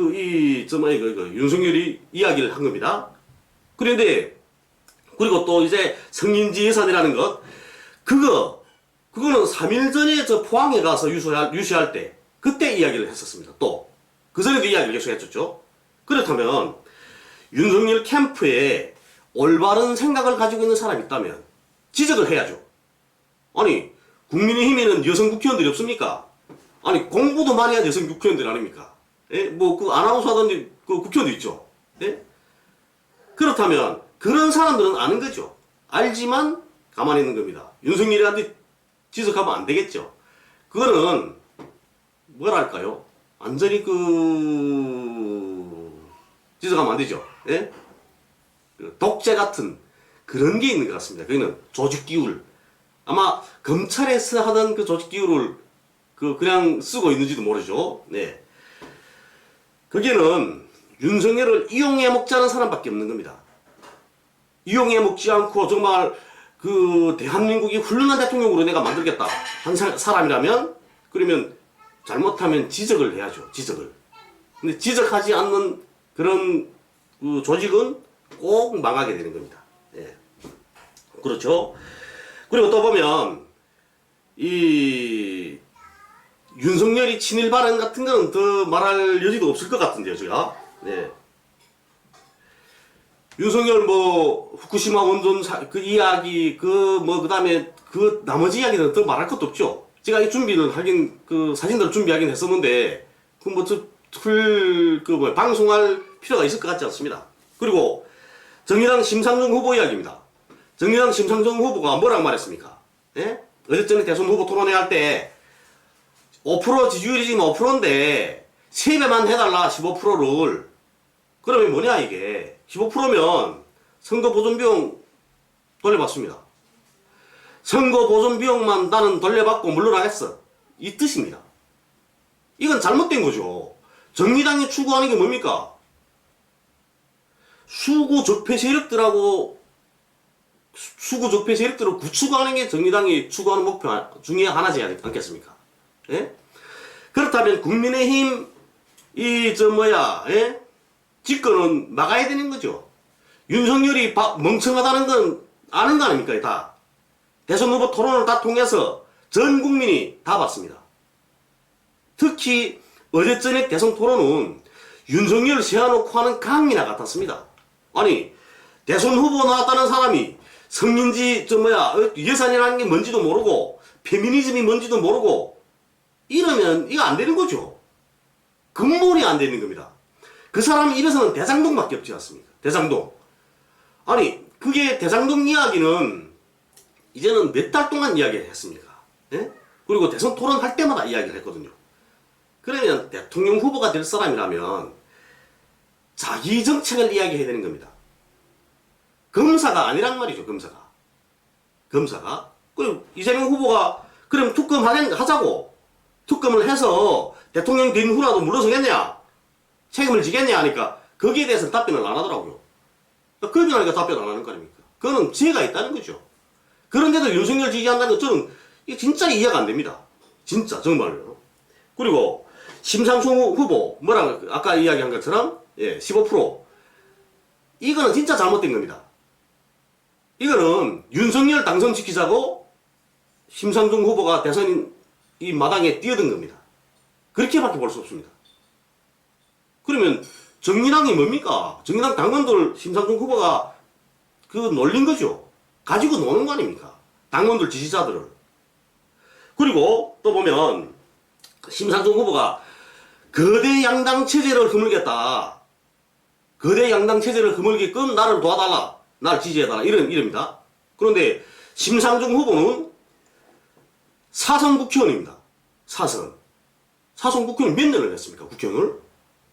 윤석열이 이야기를 한 겁니다. 그리고 또 이제 성인지 예산이라는 것, 그거는 3일 전에 포항에 가서 유시할 때, 그때 이야기를 했었습니다. 또. 그 전에도 이야기를 계속 했었죠. 그렇다면, 윤석열 캠프에 올바른 생각을 가지고 있는 사람이 있다면, 지적을 해야죠. 아니, 국민의힘에는 여성 국회의원들이 없습니까? 아니, 공부도 많이 한 여성 국회의원들 아닙니까? 예? 아나운서 하던 국회의원도 있죠. 예? 그렇다면, 그런 사람들은 아는 거죠. 알지만, 가만히 있는 겁니다. 윤석열이한테 지적하면 안 되겠죠. 그거는, 뭐랄까요? 완전히 지적하면 안 되죠. 예? 독재 같은 그런 게 있는 것 같습니다. 거기는 조직기울. 아마 검찰에서 하던 조직기울을 그냥 쓰고 있는지도 모르죠. 네. 거기는 윤석열을 이용해 먹자는 사람밖에 없는 겁니다. 이용해 먹지 않고 정말 대한민국이 훌륭한 대통령으로 내가 만들겠다 한 사람이라면, 그러면 잘못하면 지적을 해야죠. 지적을. 근데 지적하지 않는 그런 조직은 꼭 망하게 되는 겁니다. 예. 그렇죠. 그리고 또 보면 이 윤석열이 친일 발언 같은 거는 더 말할 여지도 없을 것 같은데요, 제가. 네. 윤석열 후쿠시마 원전 이야기, 그다음에 나머지 이야기는 더 말할 것도 없죠. 제가 이 준비를 사진들을 준비하긴 했었는데, 방송할 필요가 있을 것 같지 않습니다. 그리고 정의당 심상정 후보 이야기입니다. 정의당 심상정 후보가 뭐라고 말했습니까? 예? 어제전에 대선 후보 토론회 할 때 5% 지지율이 지금 5%인데 3배만 해달라, 15%를. 그러면 뭐냐 이게. 15%면 선거 보존 비용 돌려받습니다. 선거 보존 비용만 나는 돌려받고 물러나겠어. 이 뜻입니다. 이건 잘못된 거죠. 정의당이 추구하는 게 뭡니까? 수구 적폐 세력들을 구축하는 게 정의당이 추구하는 목표 중에 하나지 않겠습니까? 예? 그렇다면 국민의힘 집권은 막아야 되는 거죠. 윤석열이 멍청하다는 건 아는 거 아닙니까? 다. 대선 후보 토론을 다 통해서 전 국민이 다 봤습니다. 특히 어제 저녁 대선 토론은 윤석열을 세워놓고 하는 강미나 같았습니다. 아니, 대선 후보 나왔다는 사람이 성인지 예산이라는 게 뭔지도 모르고 페미니즘이 뭔지도 모르고 이러면 이거 안 되는 거죠. 근본이 안 되는 겁니다. 그 사람이 이래서는 대장동밖에 없지 않습니까? 대장동. 아니, 그게 대장동 이야기는 이제는 몇 달 동안 이야기를 했습니까? 예? 그리고 대선 토론할 때마다 이야기를 했거든요. 그러면 대통령 후보가 될 사람이라면 자기 정책을 이야기해야 되는 겁니다. 검사가 아니란 말이죠, 검사가. 그리고 이재명 후보가 그럼 하자고. 특검을 해서 대통령 된 후라도 물러서겠냐? 책임을 지겠냐? 하니까 거기에 대해서는 답변을 안 하더라고요. 그러니까 답변 안 하는 거 아닙니까? 그거는 지혜가 있다는 거죠. 그런데도 윤석열 지지한다는 거 저는 진짜 이해가 안 됩니다. 진짜 정말로. 그리고 심상정 후보 뭐라고 아까 이야기한 것처럼 15% 이거는 진짜 잘못된 겁니다. 이거는 윤석열 당선시키자고 심상정 후보가 대선 이 마당에 뛰어든 겁니다. 그렇게밖에 볼 수 없습니다. 그러면 정의당이 뭡니까? 정의당 당원들 심상정 후보가 놀린 거죠. 가지고 노는 거 아닙니까? 당원들 지지자들을. 그리고 또 보면 심상정 후보가 거대 양당 체제를 허물겠다. 거대 양당 체제를 허물게끔 나를 도와달라. 나를 지지해달라. 이럽니다. 그런데 심상정 후보는 사선 국회의원입니다. 사선 국회의원 몇 년을 했습니까? 국회의원을.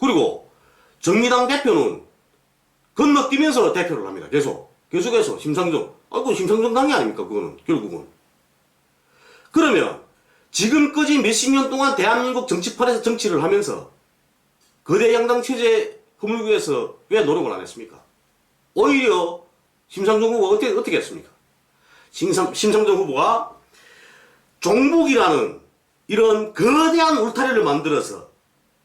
그리고 정의당 대표는 건너뛰면서 대표를 합니다. 계속해서 심상정. 그건 심상정 당이 아닙니까? 그거는 결국은. 그러면 지금까지 몇십 년 동안 대한민국 정치판에서 정치를 하면서 거대 양당 체제 허물기 위해서 왜 노력을 안 했습니까? 오히려 심상정 후보가 어떻게 했습니까? 심상정 후보가 종북이라는 이런 거대한 울타리를 만들어서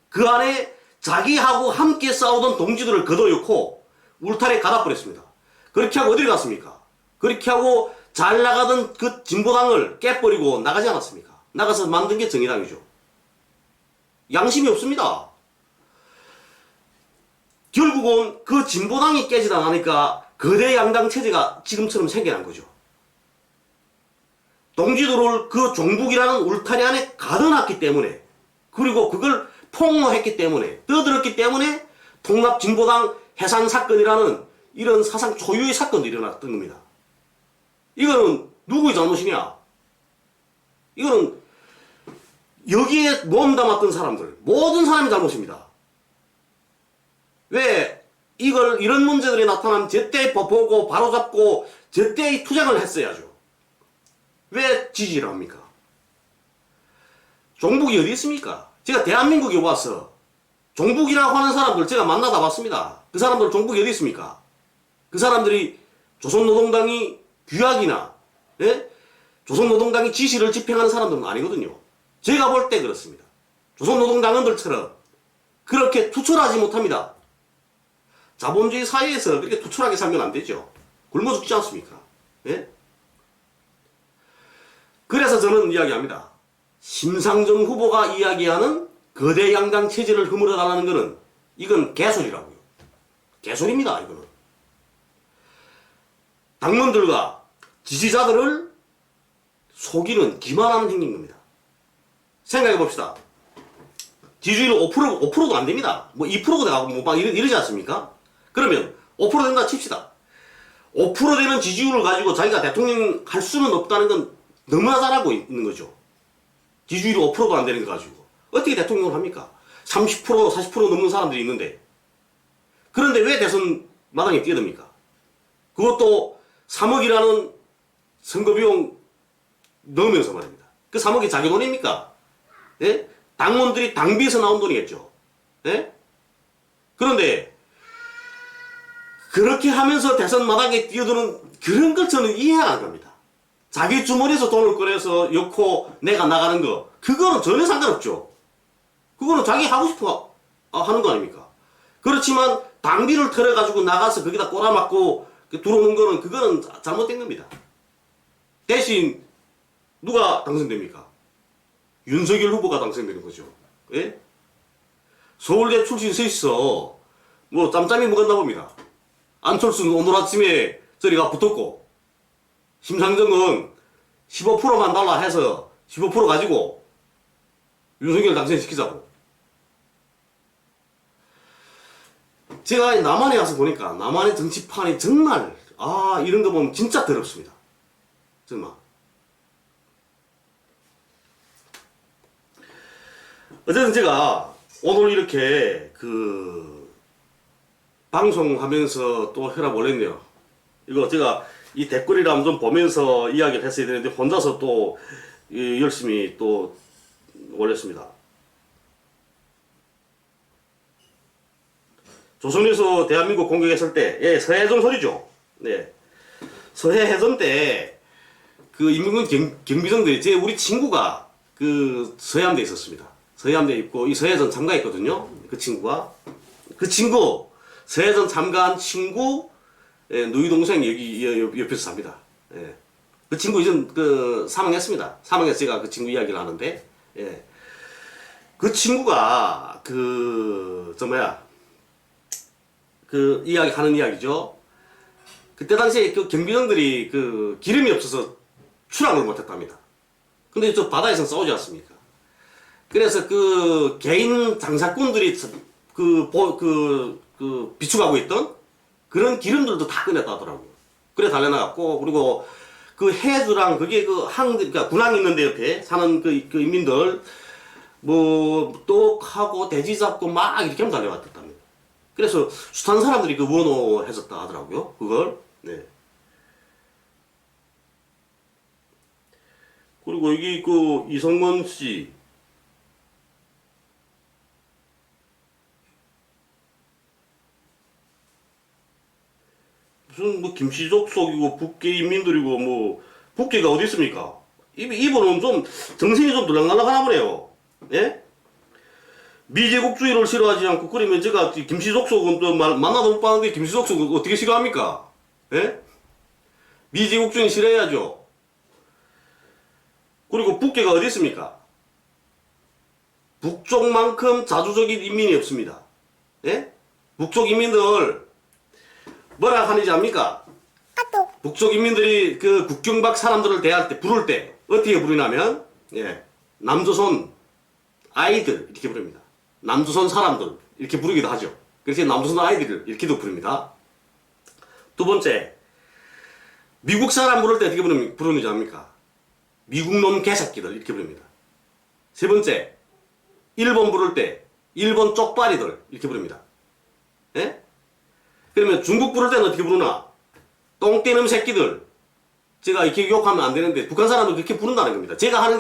그 안에 자기하고 함께 싸우던 동지들을 걷어놓고 울타리에 가둬버렸습니다. 그렇게 하고 어디를 갔습니까? 그렇게 하고 잘 나가던 그 진보당을 깨버리고 나가지 않았습니까? 나가서 만든 게 정의당이죠. 양심이 없습니다. 결국은 그 진보당이 깨지다 나니까 거대 양당 체제가 지금처럼 생겨난 거죠. 동지들을 그 종북이라는 울타리 안에 가둬놨기 때문에, 그리고 그걸 폭로했기 때문에, 떠들었기 때문에 통합진보당 해산사건이라는 이런 사상 초유의 사건도 일어났던 겁니다. 이거는 누구의 잘못이냐? 이거는 여기에 몸담았던 사람들, 모든 사람이 잘못입니다. 왜 이런 문제들이 나타나면 제때 보고 바로잡고 제때 투쟁을 했어야죠. 왜 지지를 합니까? 종북이 어디 있습니까? 제가 대한민국에 와서 종북이라고 하는 사람들 제가 만나다 봤습니다. 그 사람들 종북이 어디 있습니까? 그 사람들이 조선노동당이 규약이나 조선노동당이 지시를 집행하는 사람들은 아니거든요. 제가 볼 때 그렇습니다. 조선노동당원들처럼 그렇게 투철하지 못합니다. 자본주의 사회에서 그렇게 투철하게 살면 안 되죠. 굶어 죽지 않습니까? 예? 그래서 저는 이야기합니다. 심상정 후보가 이야기하는 거대 양당 체제를 허물어달라는 것은 이건 개소리라고요. 개소리입니다. 이거는. 당원들과 지지자들을 속이는 기만하는 행위인 겁니다. 생각해 봅시다. 지지율 5%도 안 됩니다. 뭐 2%도 되고 뭐 막 이러지 않습니까? 그러면 5% 된다 칩시다. 5% 되는 지지율을 가지고 자기가 대통령 할 수는 없다는 건 너무나 잘 알고 있는 거죠. 지지율이 5%도 안 되는 거 가지고. 어떻게 대통령을 합니까? 30%, 40% 넘는 사람들이 있는데. 그런데 왜 대선 마당에 뛰어듭니까? 그것도 3억이라는 선거비용 넣으면서 말입니다. 그 3억이 자기 돈입니까? 예? 당원들이 당비에서 나온 돈이겠죠. 예? 그런데 그렇게 하면서 대선 마당에 뛰어드는 그런 걸 저는 이해가 안 갑니다. 자기 주머니에서 돈을 꺼내서 엮고 내가 나가는 거, 그거는 전혀 상관없죠. 그거는 자기 하고 싶어 하는 거 아닙니까? 그렇지만 당비를 털어가지고 나가서 거기다 꼬라맞고 들어오는 거는 그거는 잘못된 겁니다. 대신 누가 당선됩니까? 윤석열 후보가 당선되는 거죠. 예? 서울대 출신 셋이서 뭐 짬짬이 먹었나 봅니다. 안철수는 오늘 아침에 저리가 붙었고, 심상정은 15%만 달라 해서 15% 가지고 윤석열 당선시키자고. 제가 남한에 가서 보니까 남한의 정치판이 정말 이런 거 보면 진짜 더럽습니다. 정말. 어쨌든 제가 오늘 이렇게 방송하면서 또 혈압 올렸네요. 이거 제가 이 댓글이랑 좀 보면서 이야기를 했어야 되는데 혼자서 또 열심히 또 올렸습니다. 조선에서 대한민국 공격했을 때, 예, 서해해전 소리죠. 네. 서해해전 때, 그 인민군 경비정들이, 우리 친구가 그 서해함대에 있었습니다. 서해함대에 있고, 이 서해해전 참가했거든요. 그 친구가. 그 친구, 서해해전 참가한 친구, 예, 누이 동생 여기 옆에서 삽니다. 예. 그 친구 이제 그 사망했습니다. 사망해서 제가 그 친구 이야기를 하는데, 예. 그 친구가 그 이야기 하는 이야기죠. 그때 당시에 그 경비병들이 그 기름이 없어서 출항을 못했답니다. 근데 저 바다에서 싸우지 않습니까? 그래서 그 개인 장사꾼들이 비축하고 있던 그런 기름들도 다 꺼냈다 하더라고요. 그래 달려나갔고, 그리고 그 해주랑 그게 그러니까 군항 있는 데 옆에 사는 그 인민들 뭐 똑하고 돼지 잡고 막 이렇게 하면 달려왔답니다. 그래서 숱한 사람들이 그 원호했었다 하더라고요. 그걸. 네. 그리고 여기 그 이성문 씨. 무슨 뭐 김씨족 속이고 북계 인민들이고 뭐 북계가 어디 있습니까? 이분은 좀 정신이 좀 들락날락하나 보네요. 예? 미제국주의를 싫어하지 않고 그러면 제가 김씨족 속은 또 만나도 못 봤는데 김씨족 속은 어떻게 싫어합니까? 예? 미제국주의 싫어해야죠. 그리고 북계가 어디 있습니까? 북쪽만큼 자주적인 인민이 없습니다. 예? 북쪽 인민들 뭐라 하는지 압니까? 북쪽 인민들이 그 국경 밖 사람들을 대할 때 부를 때 어떻게 부르냐면, 예, 남조선 아이들 이렇게 부릅니다. 남조선 사람들 이렇게 부르기도 하죠. 그래서 남조선 아이들을 이렇게도 부릅니다. 두 번째, 미국 사람 부를 때 어떻게 부르는지 압니까? 미국 놈 개새끼들 이렇게 부릅니다. 세 번째, 일본 부를 때 일본 쪽발이들 이렇게 부릅니다. 예? 그러면 중국 부를 때는 어떻게 부르나? 똥떼놈 새끼들. 제가 이렇게 욕하면 안 되는데 북한 사람은 그렇게 부른다는 겁니다. 제가 하는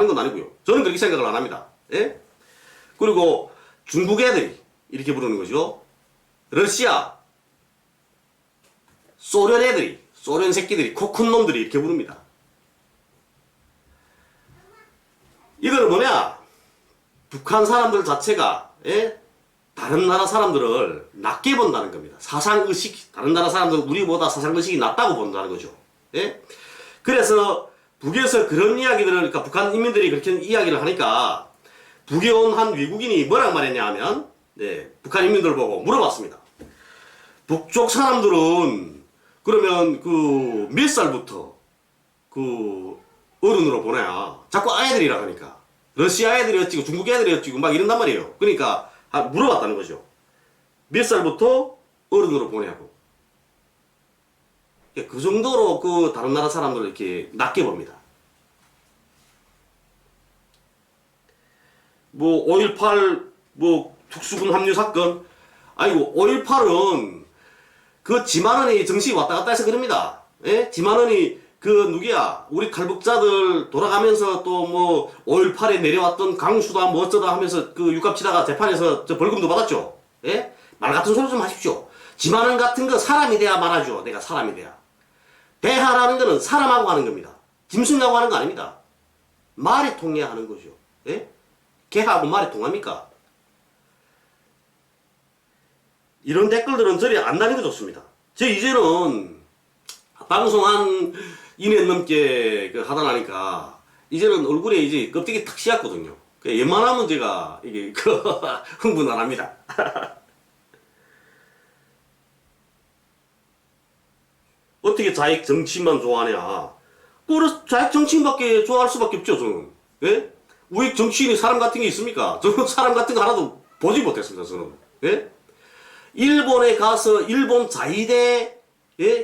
건 아니고요. 저는 그렇게 생각을 안 합니다. 예? 그리고 중국 애들이 이렇게 부르는 거죠. 러시아, 소련 애들이, 소련 새끼들이, 코 큰 놈들이 이렇게 부릅니다. 이거는 뭐냐? 북한 사람들 자체가, 예? 다른 나라 사람들을 낮게 본다는 겁니다. 사상의식, 다른 나라 사람들은 우리보다 사상의식이 낮다고 본다는 거죠. 예? 그래서 북에서 그런 이야기들을, 그러니까 북한 인민들이 그렇게 이야기를 하니까 북에 온 한 외국인이 뭐라고 말했냐 하면, 네, 북한 인민들 보고 물어봤습니다. 북쪽 사람들은 그러면 그 몇 살부터 그 어른으로 보내야 자꾸 아이들이라 하니까 러시아 애들이 어찌고 중국 애들이 어찌고 막 이런단 말이에요. 그러니까 물어봤다는 거죠. 몇 살부터 어른으로 보내고. 그 정도로 그 다른 나라 사람들을 이렇게 낮게 봅니다. 뭐 5.18 뭐 특수군 합류 사건, 아이고 5.18은 그 지만원이 정시 왔다 갔다 해서 그럽니다. 예? 지만원이 그 누구야 우리 탈북자들 돌아가면서 또 뭐 5.18에 내려왔던 강수다 뭐 어쩌다 하면서 그 육갑치다가 재판에서 저 벌금도 받았죠. 예? 말 같은 소리 좀 하십시오. 지만원 같은 거 사람이 돼야 말하죠. 내가 사람이 돼야. 대하라는 거는 사람하고 하는 겁니다. 짐승하고 하는 거 아닙니다. 말이 통해야 하는 거죠. 예? 개하고 말이 통합니까? 이런 댓글들은 저리 안 달리는 게 좋습니다. 저 이제는 방송 한 2년 넘게 하다 나니까 이제는 얼굴에 이제 껍데기 탁 씌었거든요. 웬만하면 제가 이게 흥분 안 합니다. 어떻게 자익 정치만 좋아하냐? 자익 정치인밖에 좋아할 수밖에 없죠, 저는. 예? 우익 정치인이 사람 같은 게 있습니까? 저는 사람 같은 거 하나도 보지 못했습니다, 저는. 예? 일본에 가서 일본 자위대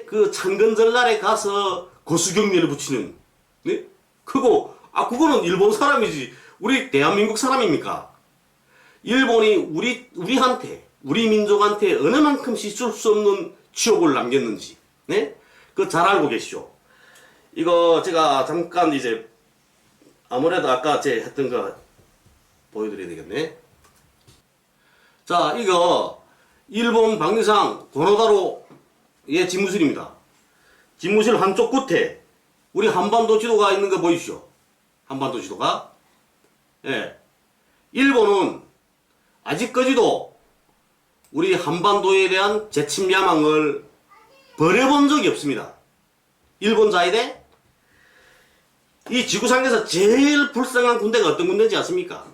그 창건절날에 가서 거수경례를 붙이는, 네? 그거는 일본 사람이지 우리 대한민국 사람입니까? 일본이 우리한테 우리 민족한테 어느 만큼 씻을 수 없는 치욕을 남겼는지, 네? 그거 잘 알고 계시죠? 이거 제가 잠깐 이제 아무래도 아까 제 했던 거 보여드려야 되겠네. 자, 일본 방위상 고노다로의 집무실입니다. 집무실 한쪽 끝에 우리 한반도 지도가 있는 거 보이시죠? 한반도 지도가. 예. 일본은 아직까지도 우리 한반도에 대한 재침 야망을 버려본 적이 없습니다. 일본 자위대, 이 지구상에서 제일 불쌍한 군대가 어떤 군대인지 아십니까?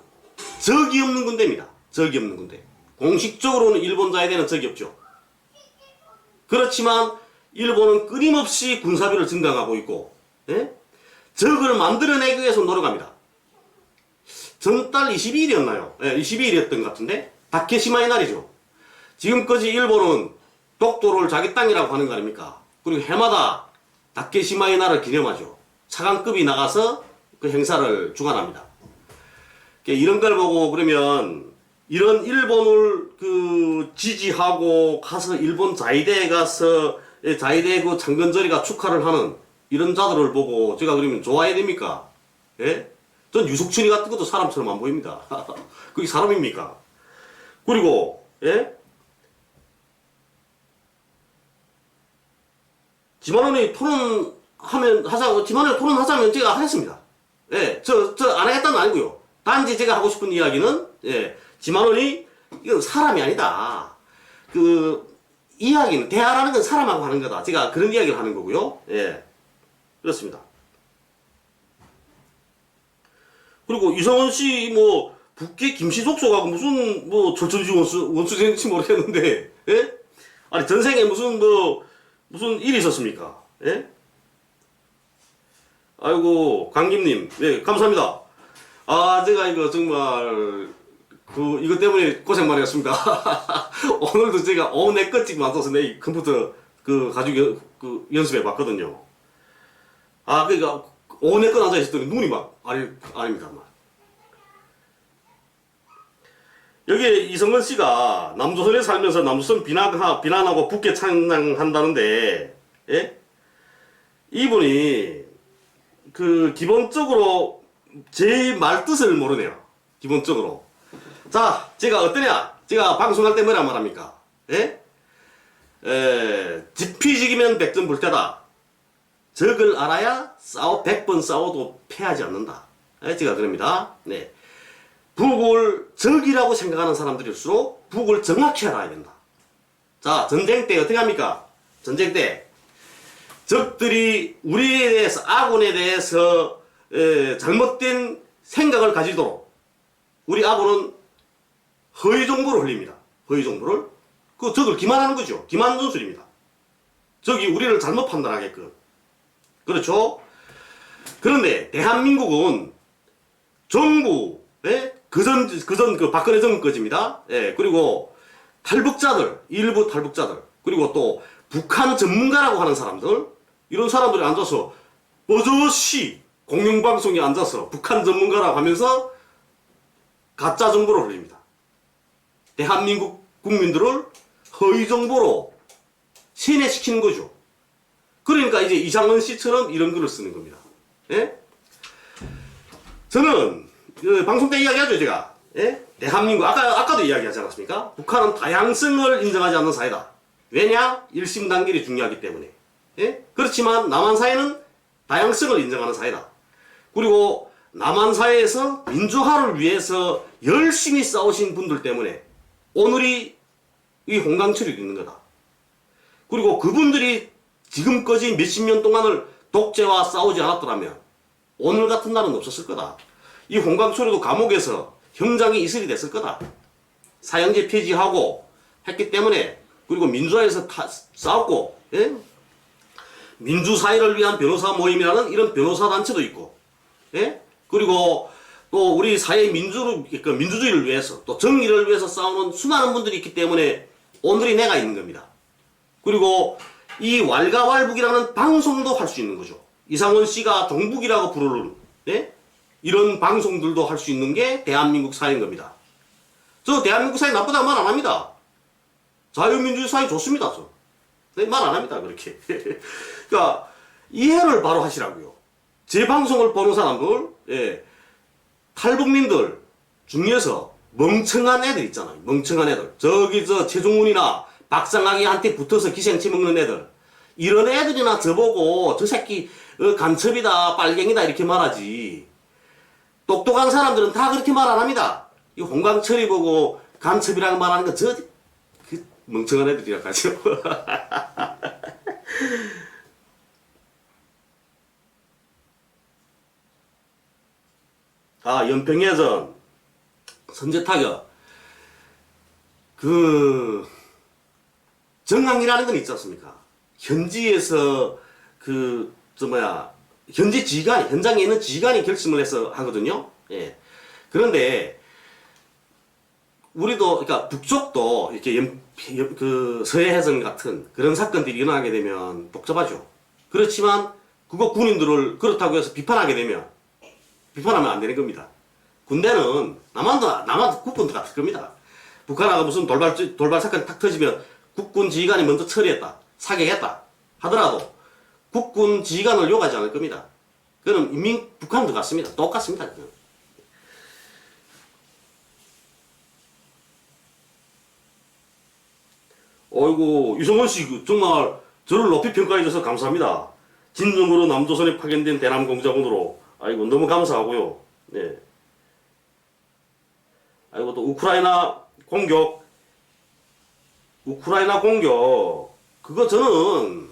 적이 없는 군대입니다. 적이 없는 군대. 공식적으로는 일본 자위대는 적이 없죠. 그렇지만 일본은 끊임없이 군사비를 증강하고 있고, 예? 적을 만들어내기 위해서 노력합니다. 전달 22일이었나요? 예, 22일이었던 것 같은데, 다케시마의 날이죠. 지금까지 일본은 독도를 자기 땅이라고 하는 거 아닙니까? 그리고 해마다 다케시마의 날을 기념하죠. 차관급이 나가서 그 행사를 주관합니다. 이런 걸 보고 그러면 이런 일본을 그 지지하고 가서 일본 자위대에 가서 자위대 그 장건절이가 축하를 하는 이런 자들을 보고 제가 그러면 좋아해야 됩니까? 예? 전 유석춘이 같은 것도 사람처럼 안 보입니다. 그게 사람입니까? 그리고 예? 지만원이 지만원이 토론하자면 제가 하겠습니다. 예, 저 안 하겠다는 건 아니고요. 단지 제가 하고 싶은 이야기는, 예, 지만원이, 이건 사람이 아니다. 이야기는, 대화라는 건 사람하고 하는 거다. 제가 그런 이야기를 하는 거고요. 예, 그렇습니다. 그리고 이성원 씨, 북계 김시속소가 무슨, 철천지 원수인지 모르겠는데, 예? 아니, 전생에 무슨 일이 있었습니까? 예? 아이고, 강김님, 예, 감사합니다. 아, 제가 이거 정말, 이것 때문에 고생 많이 했습니다. 오늘도 제가 오후 4건쯤 맞춰서 내 컴퓨터, 가지고, 연습해 봤거든요. 아, 그니까, 오후 4건 앉아있었더니 눈이 아닙니다. 여기에 이성근 씨가 남조선에 살면서 남조선 비난하고 북계 찬양한다는데, 예? 이분이, 기본적으로 제 말 뜻을 모르네요. 기본적으로. 자, 제가 어떠냐? 제가 방송할 때 뭐라 말합니까? 예? 지피지기면 백전불태다. 적을 알아야 100번 싸워도 패하지 않는다. 예, 제가 그럽니다. 네. 북을 적이라고 생각하는 사람들일수록 북을 정확히 알아야 된다. 자, 전쟁 때 어떻게 합니까? 전쟁 때 적들이 우리에 대해서, 아군에 대해서 잘못된 생각을 가지도록 우리 아군은 허위 정보를 흘립니다. 허위 정보를. 그 적을 기만하는 거죠. 기만 전술입니다. 적이 우리를 잘못 판단하게끔. 그렇죠? 그런데 대한민국은 정부의 박근혜 정권 거지입니다. 예, 그리고 탈북자들, 일부 탈북자들, 그리고 또 북한 전문가라고 하는 사람들, 이런 사람들이 앉아서 버젓이 공영방송에 앉아서 북한 전문가라고 하면서 가짜 정보를 흘립니다. 대한민국 국민들을 허위 정보로 세뇌시키는 거죠. 그러니까 이제 이상원 씨처럼 이런 글을 쓰는 겁니다. 예? 저는 방송 때 이야기하죠, 제가. 예? 대한민국, 아까도 이야기하지 않았습니까? 북한은 다양성을 인정하지 않는 사회다. 왜냐? 일심단결이 중요하기 때문에. 예? 그렇지만 남한사회는 다양성을 인정하는 사회다. 그리고 남한사회에서 민주화를 위해서 열심히 싸우신 분들 때문에 오늘이 이 홍강철이 있는 거다. 그리고 그분들이 지금까지 몇십 년 동안을 독재와 싸우지 않았더라면 오늘 같은 날은 없었을 거다. 이 홍강철이도 감옥에서 형장이 이슬이 됐을 거다. 사형제 폐지하고 했기 때문에, 그리고 민주화에서 싸웠고, 예? 민주사회를 위한 변호사 모임이라는 이런 변호사 단체도 있고, 예? 그리고 또 우리 사회 민주주의를 위해서, 또 정의를 위해서 싸우는 수많은 분들이 있기 때문에 오늘이 내가 있는 겁니다. 그리고 이 왈가왈북이라는 방송도 할 수 있는 거죠. 이상원 씨가 종북이라고 부르는, 예? 이런 방송들도 할 수 있는 게 대한민국 사회인 겁니다. 저 대한민국 사회 나쁘다고 말 안 합니다. 자유민주주의 사회 좋습니다. 저 말 안 합니다. 그렇게. 그러니까 이해를 바로 하시라고요. 제 방송을 보는 사람들, 예, 탈북민들 중에서 멍청한 애들 있잖아요. 멍청한 애들. 저기 저 최종훈이나 박상학이한테 붙어서 기생치 먹는 애들. 이런 애들이나 저보고 저 새끼 간첩이다 빨갱이다 이렇게 말하지. 똑똑한 사람들은 다 그렇게 말 안 합니다. 이 홍강철이 보고 간첩이라고 말하는 건 그 멍청한 애들이라 하죠. 아, 연평예전 선제타격 그 정황이라는 건 있지 않습니까? 현지에서 현지 지휘관이 현장에 있는 지휘관이 결심을 해서 하거든요. 예. 그런데 우리도 그러니까 북쪽도 이렇게 그 서해해전 같은 그런 사건들이 일어나게 되면 복잡하죠. 그렇지만 그거 군인들을 그렇다고 해서 비판하면 안 되는 겁니다. 군대는 남한도 국군도 같을 겁니다. 북한하고 무슨 돌발 사건이 탁 터지면 국군 지휘관이 먼저 처리했다, 사격했다 하더라도 국군 지휘관을 욕하지 않을 겁니다. 그건 북한도 같습니다. 똑같습니다. 어이구, 이성원 씨, 정말 저를 높이 평가해 주셔서 감사합니다. 진정으로 남조선에 파견된 대남 공작원으로, 아이고, 너무 감사하고요. 네. 아이고, 또 우크라이나 공격, 그거 저는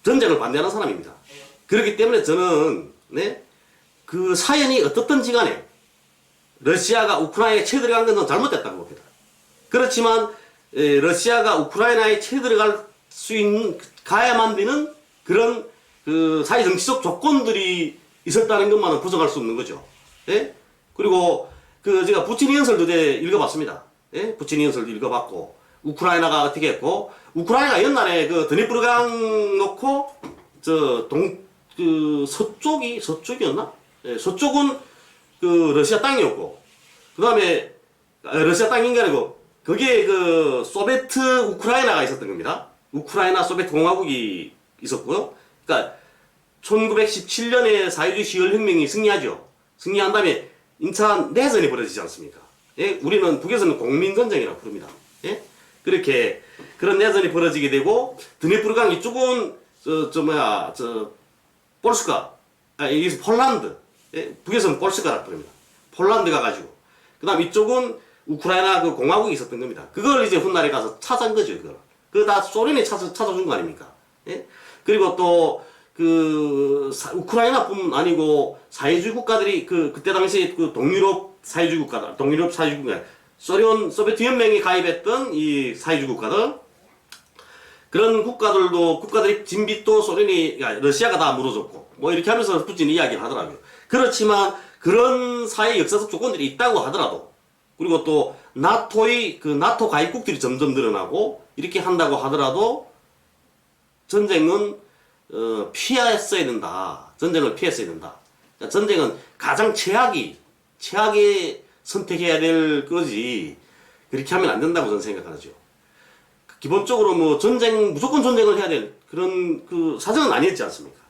전쟁을 반대하는 사람입니다. 그렇기 때문에 저는, 네, 그 사연이 어떻든지 간에 러시아가 우크라이나에 쳐들어간 건 잘못됐다고 봅니다. 그렇지만 러시아가 우크라이나에 쳐들어갈 수 있는 가야만 되는 그런 그 사회 정치적 조건들이 있었다는 것만은 부정할 수 없는 거죠. 예? 그리고 제가 부친이 연설도 읽어봤습니다. 예? 부친이 연설도 읽어봤고 우크라이나가 어떻게 했고 우크라이나가 옛날에 그 드니프르강 놓고 서쪽이었나? 예, 서쪽은 그 러시아 땅이었고 그 다음에 러시아 땅인 게 아니고 그게 그 소비에트 우크라이나가 있었던 겁니다. 우크라이나 소비에트 공화국이 있었고요. 그러니까 1917년에 사회주의 시월혁명이 승리하죠. 승리한 다음에 인천 내전이 벌어지지 않습니까? 예? 우리는 북에서는 공민전쟁이라고 부릅니다. 예? 그렇게 그런 내전이 벌어지게 되고 드니프르강 이쪽은 이게 폴란드, 예? 북에서는 볼스카라고 부릅니다. 폴란드가 가지고 그다음 이쪽은 우크라이나 그 공화국이 있었던 겁니다. 그걸 이제 훗날에 가서 찾은 거죠, 그걸. 그거 다 소련이 찾아준 거 아닙니까? 예? 그리고 또, 우크라이나뿐 아니고 사회주의 국가들이 그때 당시 그 동유럽 사회주의 국가들, 소비에트 연맹이 가입했던 이 사회주의 국가들, 그런 국가들이 진빚도 러시아가 다 물어줬고, 뭐 이렇게 하면서 푸틴이 이야기를 하더라고요. 그렇지만 그런 사회 역사적 조건들이 있다고 하더라도 그리고 또 나토 가입국들이 점점 늘어나고 이렇게 한다고 하더라도 전쟁은 피했어야 된다. 전쟁을 피했어야 된다. 그러니까 전쟁은 가장 최악의 선택해야 될 거지. 그렇게 하면 안 된다고 저는 생각하죠. 기본적으로 무조건 전쟁을 해야 될 그런 사정은 아니었지 않습니까?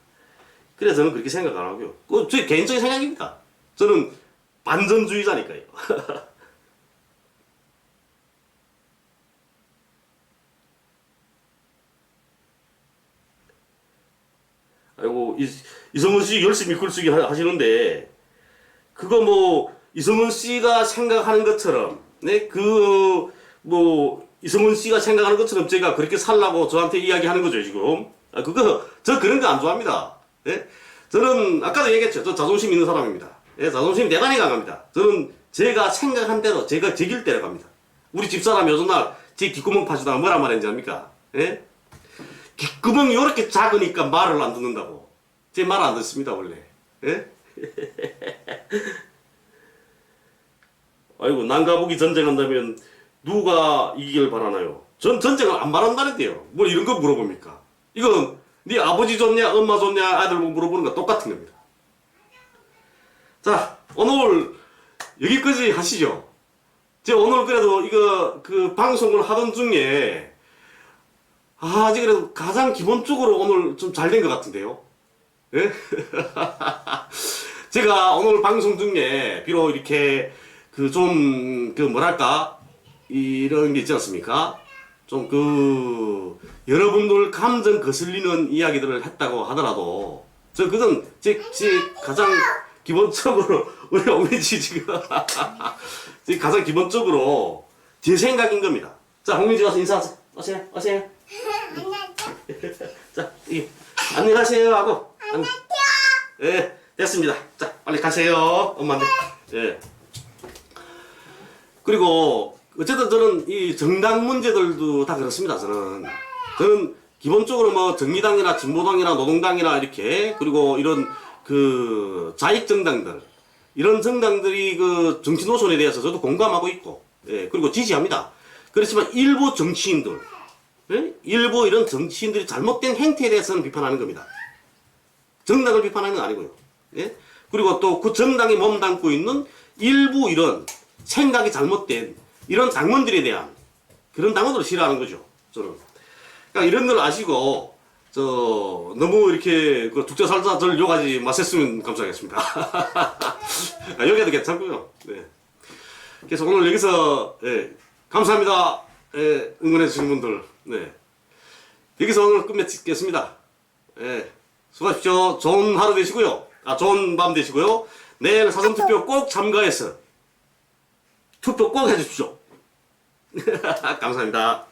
그래서 저는 그렇게 생각 안 하고요. 제 개인적인 생각입니다. 저는 반전주의자니까요. 아이고, 이성훈 씨 열심히 글쓰기 하시는데, 그거 이성훈 씨가 생각하는 것처럼, 네, 이성훈 씨가 생각하는 것처럼 제가 그렇게 살라고 저한테 이야기하는 거죠, 지금. 저 그런 거 안 좋아합니다. 네? 저는, 아까도 얘기했죠. 저 자존심 있는 사람입니다. 예, 자존심 대단히 강합니다. 저는 제가 생각한 대로, 제가 제 길대로 갑니다. 우리 집사람이 요즘날 제 귓구멍 파시다가 뭐란 말인지 압니까? 예? 귓구멍이 이렇게 작으니까 말을 안 듣는다고. 제 말 안 듣습니다, 원래. 예? 아이고, 남과 북이 전쟁한다면 누가 이기길 바라나요? 전 전쟁을 안 바란다는데요. 뭐 이런 거 물어봅니까? 이건 네 아버지 좋냐, 엄마 좋냐, 아들 물어보는 거 똑같은 겁니다. 자, 오늘 여기까지 하시죠. 제가 오늘 그래도 방송을 하던 중에 아직 그래도 가장 기본적으로 오늘 좀 잘 된 것 같은데요. 예? 제가 오늘 방송 중에 비록 이렇게 그 좀 그 뭐랄까 이런 게 있지 않습니까? 좀 그 여러분들 감정 거슬리는 이야기들을 했다고 하더라도 저 그건 제 가장 기본적으로 우리 홍민지 지금 제 가장 기본적으로 제 생각인 겁니다. 자, 홍민지 와서 인사하세요. 오세요, 오세요. 자, 안녕하세요 하고. 안녕하세요. 예, 됐습니다. 자, 빨리 가세요, 엄마한테. 예. 그리고 어쨌든 저는 이 정당 문제들도 다 그렇습니다. 저는 기본적으로 뭐 정의당이나 진보당이나 노동당이나 이렇게 그리고 이런 그 자익 정당들 이런 정당들이 그 정치 노선에 대해서 저도 공감하고 있고, 예, 그리고 지지합니다. 그렇지만 일부 정치인들, 예? 일부 이런 정치인들이 잘못된 행태에 대해서는 비판하는 겁니다. 정당을 비판하는 건 아니고요. 예? 그리고 또 그 정당에 몸담고 있는 일부 이런 생각이 잘못된 이런 당원들에 대한 그런 당원들을 싫어하는 거죠. 저는. 그러니까 이런 걸 아시고 저 너무 이렇게 그 죽자 살자 절 욕하지 마셨으면 감사하겠습니다. 여기도 괜찮고요. 네. 그래서 오늘 여기서 예, 감사합니다. 예, 응원해 주신 분들. 네. 여기서 오늘 끝맺겠습니다. 예. 수고하십시오. 좋은 하루 되시고요. 좋은 밤 되시고요. 내일 사전투표 꼭 참가해서 투표 꼭 해주십시오. 감사합니다.